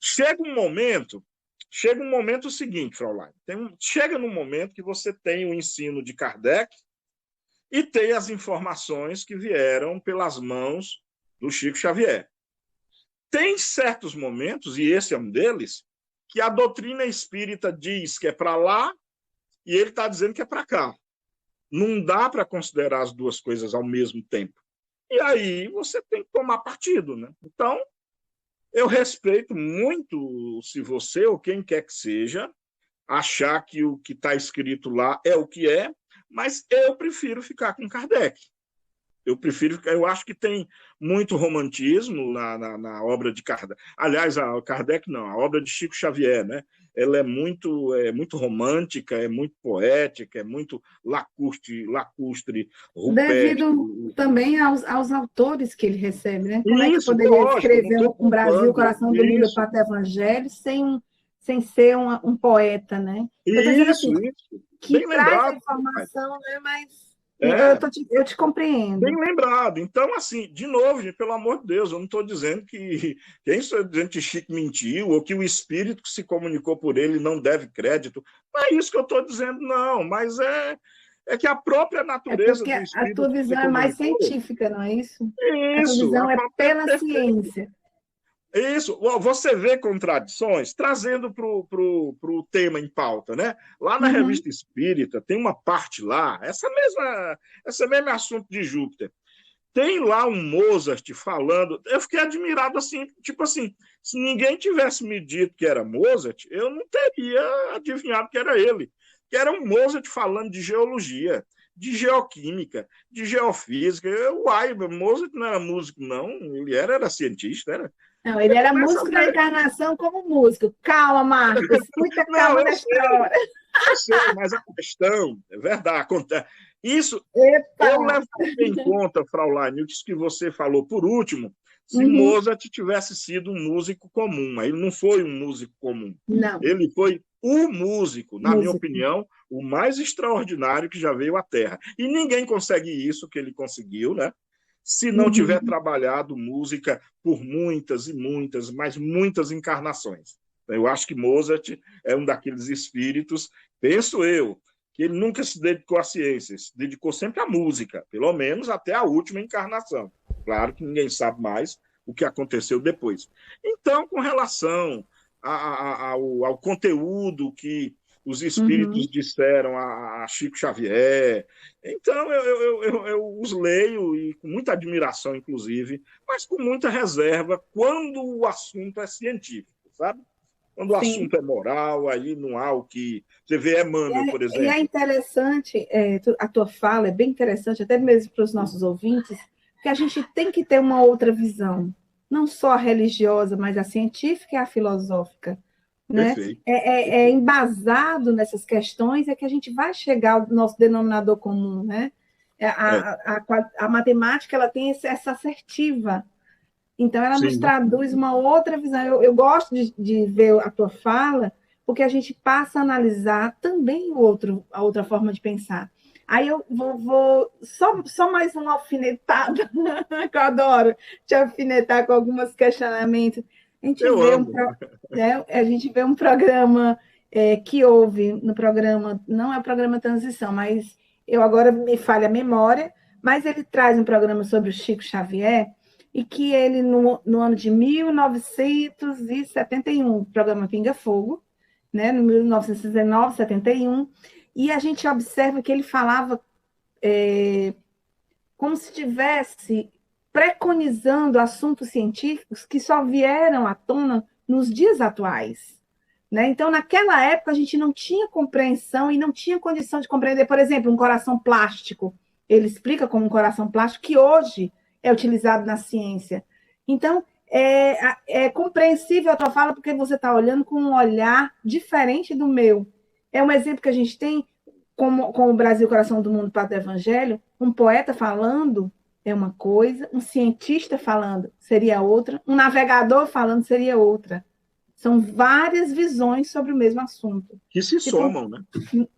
chega um momento seguinte, Fraulein, chega num momento que você tem o ensino de Kardec e tem as informações que vieram pelas mãos do Chico Xavier. Tem certos momentos, e esse é um deles, que a doutrina espírita diz que é para lá e ele está dizendo que é para cá. Não dá para considerar as duas coisas ao mesmo tempo. E aí você tem que tomar partido, né? Então, eu respeito muito se você, ou quem quer que seja, achar que o que está escrito lá é o que é, mas eu prefiro ficar com Kardec. Eu acho que tem muito romantismo na obra de Kardec. Aliás, a Kardec não, a obra de Chico Xavier, né? Ela é muito romântica, é muito poética, é muito lacustre, rupestre. Devido também aos autores que ele recebe, né? Como é que Isso, poderia lógico, escrever não tô um Brasil, culpando. coração do mundo, Isso, Pátria Evangelho, sem ser um poeta, né? Eu estou dizendo assim, isso. que Bem traz a lembrado. informação, né? Mas É, eu te compreendo. bem lembrado. Então, assim, de novo, gente, pelo amor de Deus, eu não estou dizendo que quem está dizendo que Chico mentiu ou que o espírito que se comunicou por ele não deve crédito. Não é isso que eu estou dizendo, não. Mas é que a própria É natureza porque do a espírito tua que se visão é mais comunicou. científica, não é isso? A tua Isso, visão é pela ciência. Isso, você vê contradições trazendo para o tema em pauta, né? Lá na Uhum. Revista Espírita tem uma parte lá, esse mesmo assunto de Júpiter. Tem lá um Mozart falando, eu fiquei admirado assim, tipo assim, se ninguém tivesse me dito que era Mozart, eu não teria adivinhado que era ele. Que era um Mozart falando de geologia, de geoquímica, de geofísica. Mozart não era músico, não, ele era cientista, era. Não, ele era Começa músico a da ver. encarnação como músico. Calma, Marcos, muita Não, calma eu nessa sei, hora. eu sei, mas a questão, é verdade, acontece. Isso, Epa! eu levantei em conta, Fraulein, isso que você falou por último, se Uhum. Mozart tivesse sido um músico comum, mas ele não foi um músico comum. Não, Ele foi o músico, na minha músico. opinião, o mais extraordinário que já veio à Terra. E ninguém consegue isso que ele conseguiu, né? Se não tiver trabalhado música por muitas e muitas, mas muitas encarnações. Eu acho que Mozart é um daqueles espíritos, penso eu, que ele nunca se dedicou à ciência, se dedicou sempre à música, pelo menos até a última encarnação. Claro que ninguém sabe mais o que aconteceu depois. Então, com relação ao conteúdo que os espíritos disseram a Chico Xavier, então eu os leio, e com muita admiração, inclusive, mas com muita reserva, quando o assunto é científico, sabe? Quando o assunto é moral, aí não há o que... Você vê Emmanuel, por exemplo. E é interessante, a tua fala é bem interessante, até mesmo para os nossos ouvintes, que a gente tem que ter uma outra visão, não só a religiosa, mas a científica e a filosófica. Né? É embasado nessas questões é que a gente vai chegar ao nosso denominador comum. Né? A matemática ela tem essa assertiva. Então, ela nos traduz uma outra visão. Eu gosto de ver a tua fala, porque a gente passa a analisar também a outra forma de pensar. Aí eu vou só mais uma alfinetada, que eu adoro te alfinetar com alguns questionamentos. A gente vê um programa que houve no programa, não é o programa Transição, mas eu agora me falha a memória, mas ele traz um programa sobre o Chico Xavier, e que ele, no ano de 1971, o programa Pinga Fogo, né, no 1919, 71, e a gente observa que ele falava como se estivesse preconizando assuntos científicos que só vieram à tona nos dias atuais. Né? Então, naquela época, a gente não tinha compreensão e não tinha condição de compreender, por exemplo, um coração plástico. Ele explica como um coração plástico que hoje é utilizado na ciência. Então, é compreensível a tua fala porque você está olhando com um olhar diferente do meu. É um exemplo que a gente tem, como o Brasil, Coração do Mundo, Pátria Evangelho, um poeta falando é uma coisa, um cientista falando seria outra, um navegador falando seria outra. São várias visões sobre o mesmo assunto. Que se somam, né?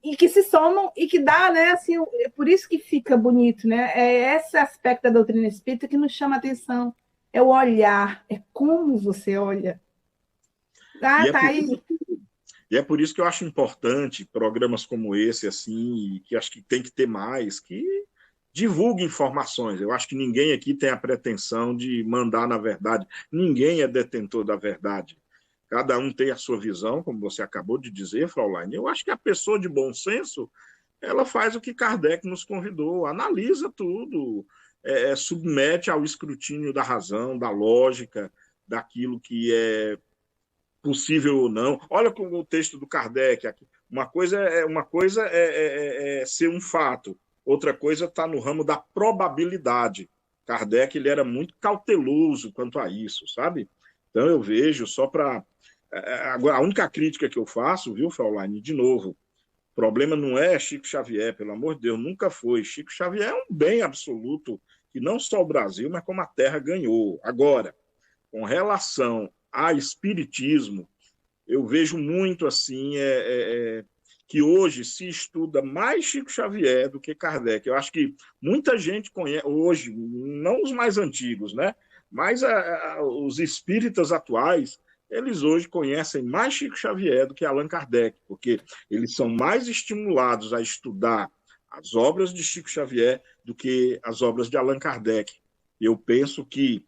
E que se somam e que dá, né? Assim, é por isso que fica bonito, né? É esse aspecto da doutrina espírita que nos chama a atenção. É o olhar, é como você olha. E é por isso que eu acho importante programas como esse, assim, que acho que tem que ter mais, que divulgue informações. Eu acho que ninguém aqui tem a pretensão de mandar na verdade. Ninguém é detentor da verdade. Cada um tem a sua visão, como você acabou de dizer, Fraulein. Eu acho que a pessoa de bom senso, ela faz o que Kardec nos convidou, analisa tudo, submete ao escrutínio da razão, da lógica, daquilo que é possível ou não. Olha como o texto do Kardec aqui. Uma coisa é ser um fato, outra coisa está no ramo da probabilidade. Kardec ele era muito cauteloso quanto a isso, sabe? Então eu vejo só para... Agora, a única crítica que eu faço, viu, Fraulein, de novo, o problema não é Chico Xavier, pelo amor de Deus, nunca foi. Chico Xavier é um bem absoluto que não só o Brasil, mas como a Terra ganhou. Agora, com relação a espiritismo, eu vejo muito assim, que hoje se estuda mais Chico Xavier do que Kardec. Eu acho que muita gente conhece, hoje, não os mais antigos, né? Mas os espíritas atuais, eles hoje conhecem mais Chico Xavier do que Allan Kardec, porque eles são mais estimulados a estudar as obras de Chico Xavier do que as obras de Allan Kardec. Eu penso que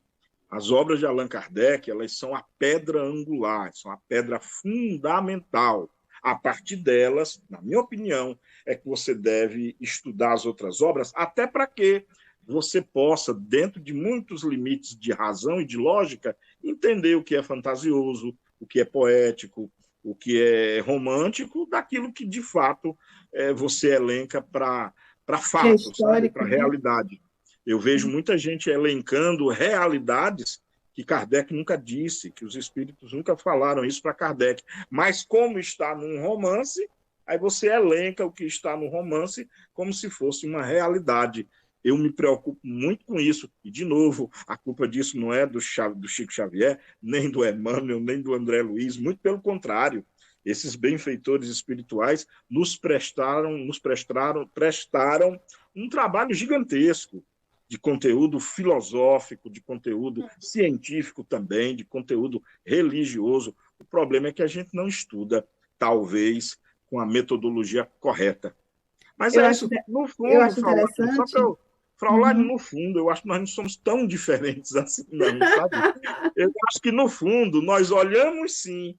as obras de Allan Kardec, elas são a pedra angular, são a pedra fundamental. A partir delas, na minha opinião, é que você deve estudar as outras obras, até para que você possa, dentro de muitos limites de razão e de lógica, entender o que é fantasioso, o que é poético, o que é romântico, daquilo que, de fato, você elenca para fatos, para a realidade. Eu vejo muita gente elencando realidades que Kardec nunca disse, que os espíritos nunca falaram isso para Kardec. Mas como está num romance, aí você elenca o que está no romance como se fosse uma realidade. Eu me preocupo muito com isso. E, de novo, a culpa disso não é do Chico Xavier, nem do Emmanuel, nem do André Luiz, muito pelo contrário. Esses benfeitores espirituais nos prestaram um trabalho gigantesco, de conteúdo filosófico, de conteúdo científico também, de conteúdo religioso. O problema é que a gente não estuda, talvez, com a metodologia correta. Mas Eu é acho isso, que- no fundo, eu acho Fraulein, interessante. só que Fraulein, no fundo, eu acho que nós não somos tão diferentes assim, não, sabe? Eu acho que, no fundo, nós olhamos, sim,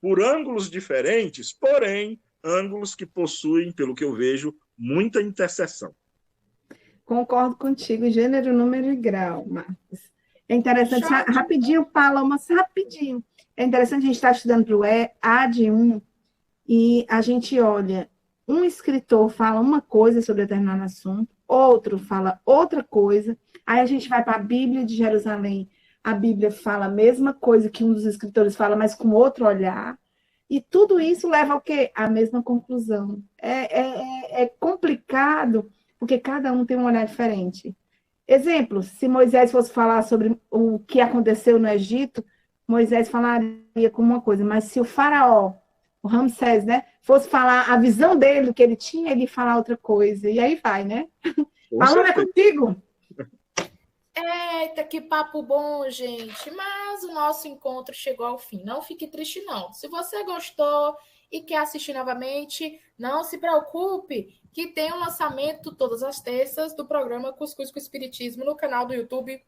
por ângulos diferentes, porém, ângulos que possuem, pelo que eu vejo, muita interseção. Concordo contigo, gênero, número e grau, Marcos. É interessante, Show de rapidinho, Paloma, rapidinho. É interessante a gente estar estudando para o AD1 e a gente olha, um escritor fala uma coisa sobre determinado assunto, outro fala outra coisa, aí a gente vai para a Bíblia de Jerusalém, a Bíblia fala a mesma coisa que um dos escritores fala, mas com outro olhar, e tudo isso leva ao quê? À mesma conclusão. É complicado, porque cada um tem um olhar diferente. Exemplo, se Moisés fosse falar sobre o que aconteceu no Egito, Moisés falaria como uma coisa, mas se o faraó, o Ramsés, né, fosse falar a visão dele, do que ele tinha, ele ia falar outra coisa. E aí vai, né? Paloma, é contigo? Eita, que papo bom, gente. Mas o nosso encontro chegou ao fim. Não fique triste, não. Se você gostou e quer assistir novamente, não se preocupe, que tem um lançamento todas as terças do programa Cuscuz com Espiritismo no canal do YouTube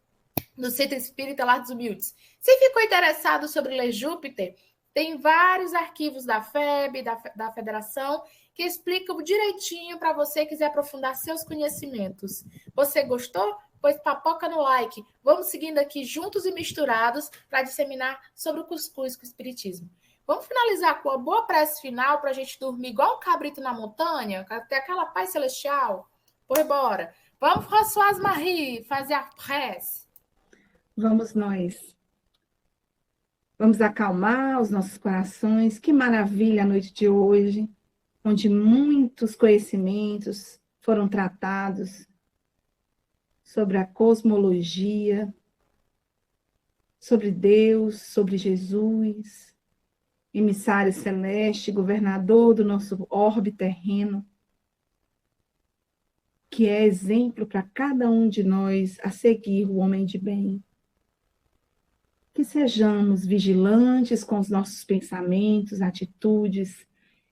do Centro Espírita Lar dos Humildes. Se ficou interessado sobre ler Júpiter, tem vários arquivos da FEB, da Federação, que explicam direitinho para você quiser aprofundar seus conhecimentos. Você gostou? Pois papoca no like. Vamos seguindo aqui juntos e misturados para disseminar sobre o cuscuz com o espiritismo. Vamos finalizar com uma boa prece final para a gente dormir igual um cabrito na montanha, ter aquela paz celestial? Pois bora. Vamos, Françoise Marie, fazer a prece. Vamos nós. Vamos acalmar os nossos corações. Que maravilha a noite de hoje, onde muitos conhecimentos foram tratados sobre a cosmologia, sobre Deus, sobre Jesus, emissário celeste, governador do nosso orbe terreno, que é exemplo para cada um de nós a seguir o homem de bem. Que sejamos vigilantes com os nossos pensamentos, atitudes,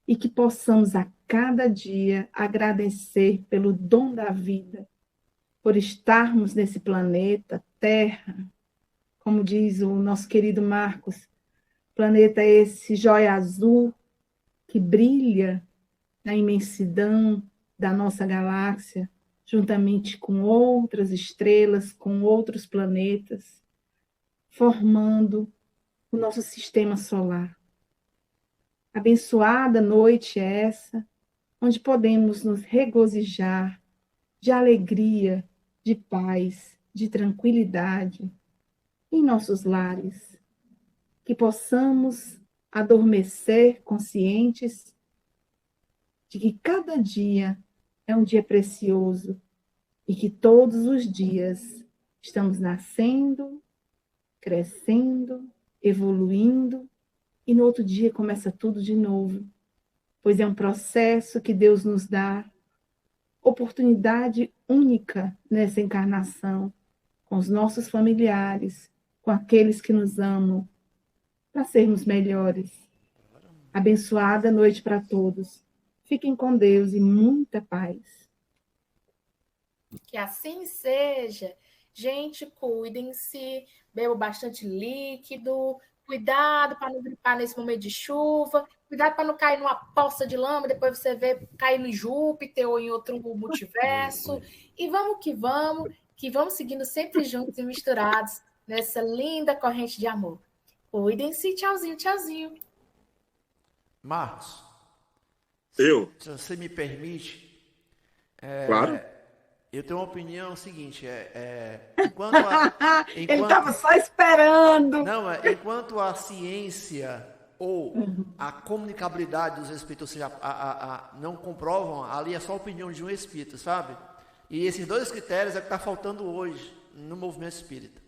e que possamos a cada dia agradecer pelo dom da vida, por estarmos nesse planeta Terra, como diz o nosso querido Marcos, planeta esse jóia azul que brilha na imensidão da nossa galáxia, juntamente com outras estrelas, com outros planetas, formando o nosso sistema solar. Abençoada noite essa, onde podemos nos regozijar de alegria, de paz, de tranquilidade em nossos lares. Que possamos adormecer conscientes de que cada dia é um dia precioso e que todos os dias estamos nascendo, crescendo, evoluindo e no outro dia começa tudo de novo, pois é um processo que Deus nos dá, oportunidade única nessa encarnação, com os nossos familiares, com aqueles que nos amam, para sermos melhores. Abençoada noite para todos. Fiquem com Deus e muita paz. Que assim seja. Gente, cuidem-se, bebam bastante líquido, cuidado para não gripar nesse momento de chuva, cuidado para não cair numa poça de lama, depois você vê cair no Júpiter ou em outro multiverso. E vamos que vamos seguindo sempre juntos e misturados nessa linda corrente de amor. Cuidem-se, tchauzinho, tchauzinho. Marcos, se você me permite, claro. Eu tenho uma opinião seguinte, ele estava só esperando. Não, enquanto a ciência ou a comunicabilidade dos espíritos, ou seja, não comprovam, ali é só a opinião de um espírito, sabe? E esses dois critérios é o que está faltando hoje no movimento espírita.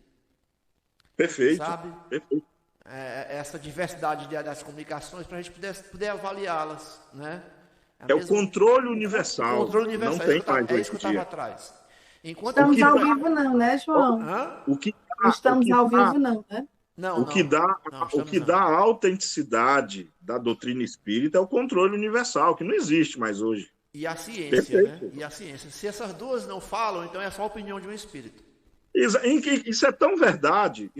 Perfeito. Sabe? Perfeito. Essa diversidade das comunicações para a gente poder avaliá-las, né? O controle universal. O controle universal. Não tem mais é isso que eu estava atrás. Estamos ao vivo não, né, João? Não estamos ao vivo não, né? O que dá a autenticidade da doutrina espírita é o controle universal, que não existe mais hoje. E a ciência, né? E a ciência. Se essas duas não falam, então é só a opinião de um espírito. Isso é tão verdade,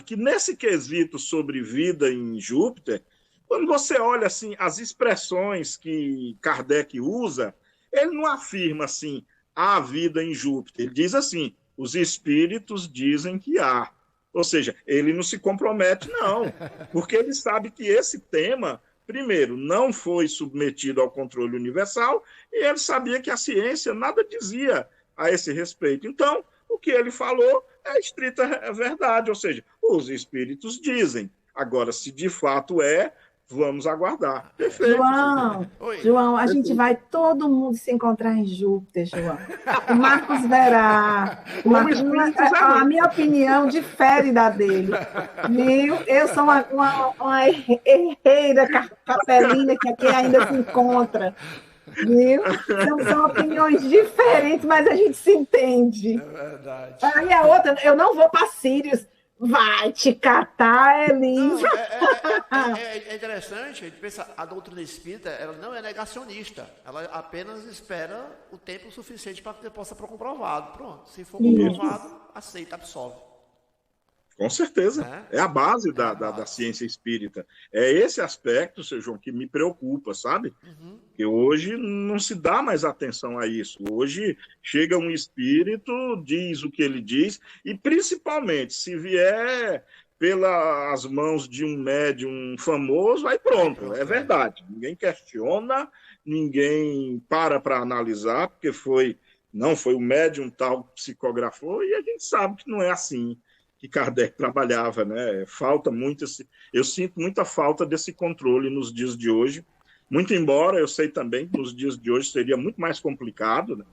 que nesse quesito sobre vida em Júpiter, quando você olha assim as expressões que Kardec usa, ele não afirma assim, há vida em Júpiter. Ele diz assim, os espíritos dizem que há. Ou seja, ele não se compromete, não, porque ele sabe que esse tema, primeiro, não foi submetido ao controle universal e ele sabia que a ciência nada dizia a esse respeito. Então, o que ele falou é estrita verdade, ou seja, os espíritos dizem. Agora, se de fato vamos aguardar. Perfeito. João, a gente vai todo mundo se encontrar em Júpiter, João. O Marcos verá. A minha opinião difere da dele. Eu sou uma herreira capelina que aqui ainda se encontra. Viu? São opiniões diferentes, mas a gente se entende. É verdade. Aí a outra, eu não vou para Sírios. Vai te catar, Elisa. É interessante, a gente pensa, a doutrina espírita, ela não é negacionista, ela apenas espera o tempo suficiente para que possa ser comprovado. Pronto, se for comprovado, aceita, absorve. Com certeza, é a base da ciência espírita. É esse aspecto, seu João, que me preocupa, sabe? Porque hoje não se dá mais atenção a isso. Hoje chega um espírito, diz o que ele diz, e principalmente, se vier pelas mãos de um médium famoso, aí pronto, é verdade. Ninguém questiona, ninguém para analisar, porque não foi o médium tal que psicografou, e a gente sabe que não é assim que Kardec trabalhava, né? Eu sinto muita falta desse controle nos dias de hoje, muito embora eu sei também que nos dias de hoje seria muito mais complicado, né?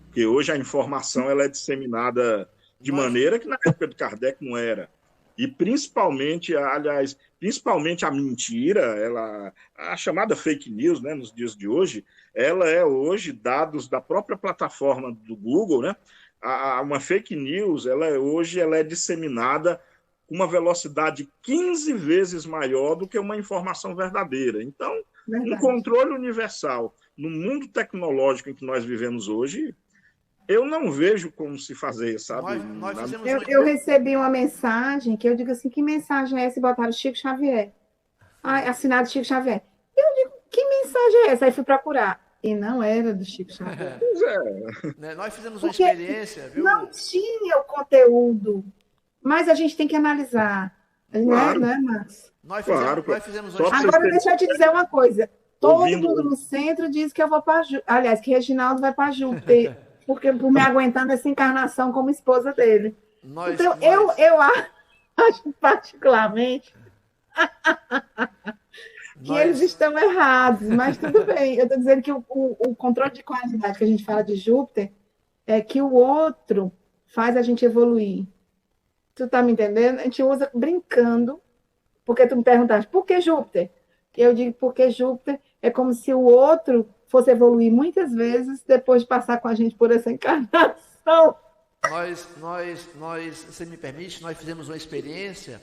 Porque hoje a informação ela é disseminada de maneira que na época de Kardec não era. E principalmente a mentira, a chamada fake news, né, nos dias de hoje, ela é hoje dados da própria plataforma do Google, né? Uma fake news, hoje ela é disseminada com uma velocidade 15 vezes maior do que uma informação verdadeira. Então, um controle universal no mundo tecnológico em que nós vivemos hoje, eu não vejo como se fazer, sabe? Eu recebi uma mensagem que eu digo assim, que mensagem é essa? E botaram Chico Xavier. Assinado Chico Xavier. Eu digo, que mensagem é essa? Aí fui procurar. E não era do Chico Xavier. Nós fizemos uma experiência, viu? Não tinha o conteúdo, mas a gente tem que analisar. Claro. Né, Marcos? Nós fizemos uma experiência. Agora, deixa eu te dizer uma coisa. Todo mundo no centro diz que eu vou para Júpiter. Aliás, que Reginaldo vai para Júpiter. porque por me aguentar nessa encarnação como esposa dele. Nós, Então, nós- eu acho particularmente que nós- eles estão errados, mas tudo bem. Eu estou dizendo que o controle de qualidade que a gente fala de Júpiter é que o outro faz a gente evoluir. Tu tá me entendendo? A gente usa brincando, porque tu me perguntaste, por que Júpiter? Eu digo porque Júpiter é como se o outro fosse evoluir muitas vezes depois de passar com a gente por essa encarnação. Se me permite, nós fizemos uma experiência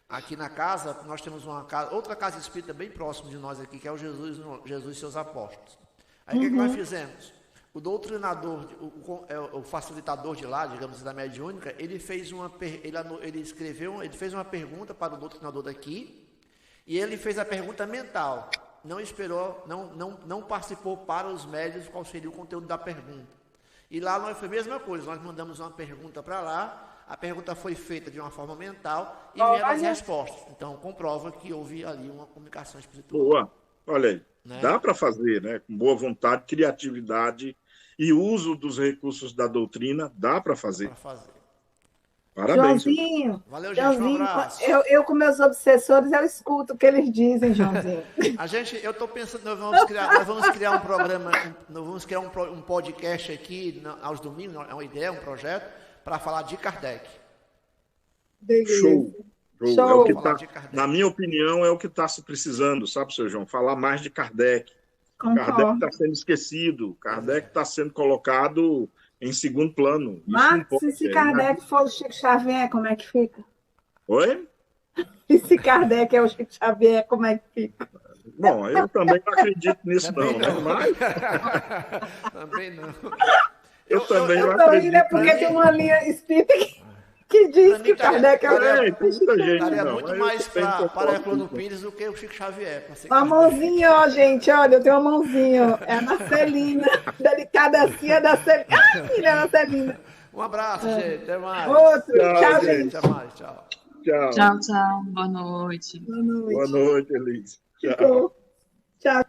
aqui na casa. Nós temos outra casa espírita bem próximo de nós aqui, que é o Jesus e seus apóstolos. Aí o que nós fizemos? O doutrinador, o facilitador de lá, digamos, da mediúnica, ele fez uma pergunta para o doutrinador daqui, e ele fez a pergunta mental. Não esperou, não participou para os médios qual seria o conteúdo da pergunta. E lá nós foi a mesma coisa, nós mandamos uma pergunta para lá, a pergunta foi feita de uma forma mental e vieram as respostas. Então comprova que houve ali uma comunicação espiritual. Boa, olha aí, Né? dá para fazer, né? Com boa vontade, criatividade e uso dos recursos da doutrina, dá para fazer. Parabéns. Joãozinho, Valeu, gente, um Joãozinho, abraço. eu com meus obsessores, eu escuto o que eles dizem, Joãozinho. Eu estou pensando, nós vamos criar um programa, nós vamos criar um podcast aqui aos domingos, é uma ideia, um projeto, para falar de Kardec. Show. Show. É o que na minha opinião, é o que está se precisando, sabe, seu João? Falar mais de Kardec. Concordo. Kardec está sendo esquecido, Kardec está sendo colocado em segundo plano. Mas se Kardec for o Chico Xavier, como é que fica? Oi? E se Kardec é o Chico Xavier, como é que fica? Bom, eu também não acredito nisso, Também não. Mas Também não. eu também não Eu tô rindo acredito. porque tem uma linha espírita que diz que o Kardec é o Tem muita gente, Daria não. muito Eu mais também para concordo Herculano com Pires do que o Chico Xavier. pra ser Uma Kardec. mãozinha, ó, gente, olha, eu tenho uma mãozinha, ó. É a Marcelina, delicadacia da Celina. Ai, filha, a Marcelina. Um abraço, gente. Até mais. Outro, tchau, gente. Até mais, tchau. Tchau. Tchau, tchau. Boa noite. Boa noite. Boa noite, Elise. Tchau. Ficou. Tchau.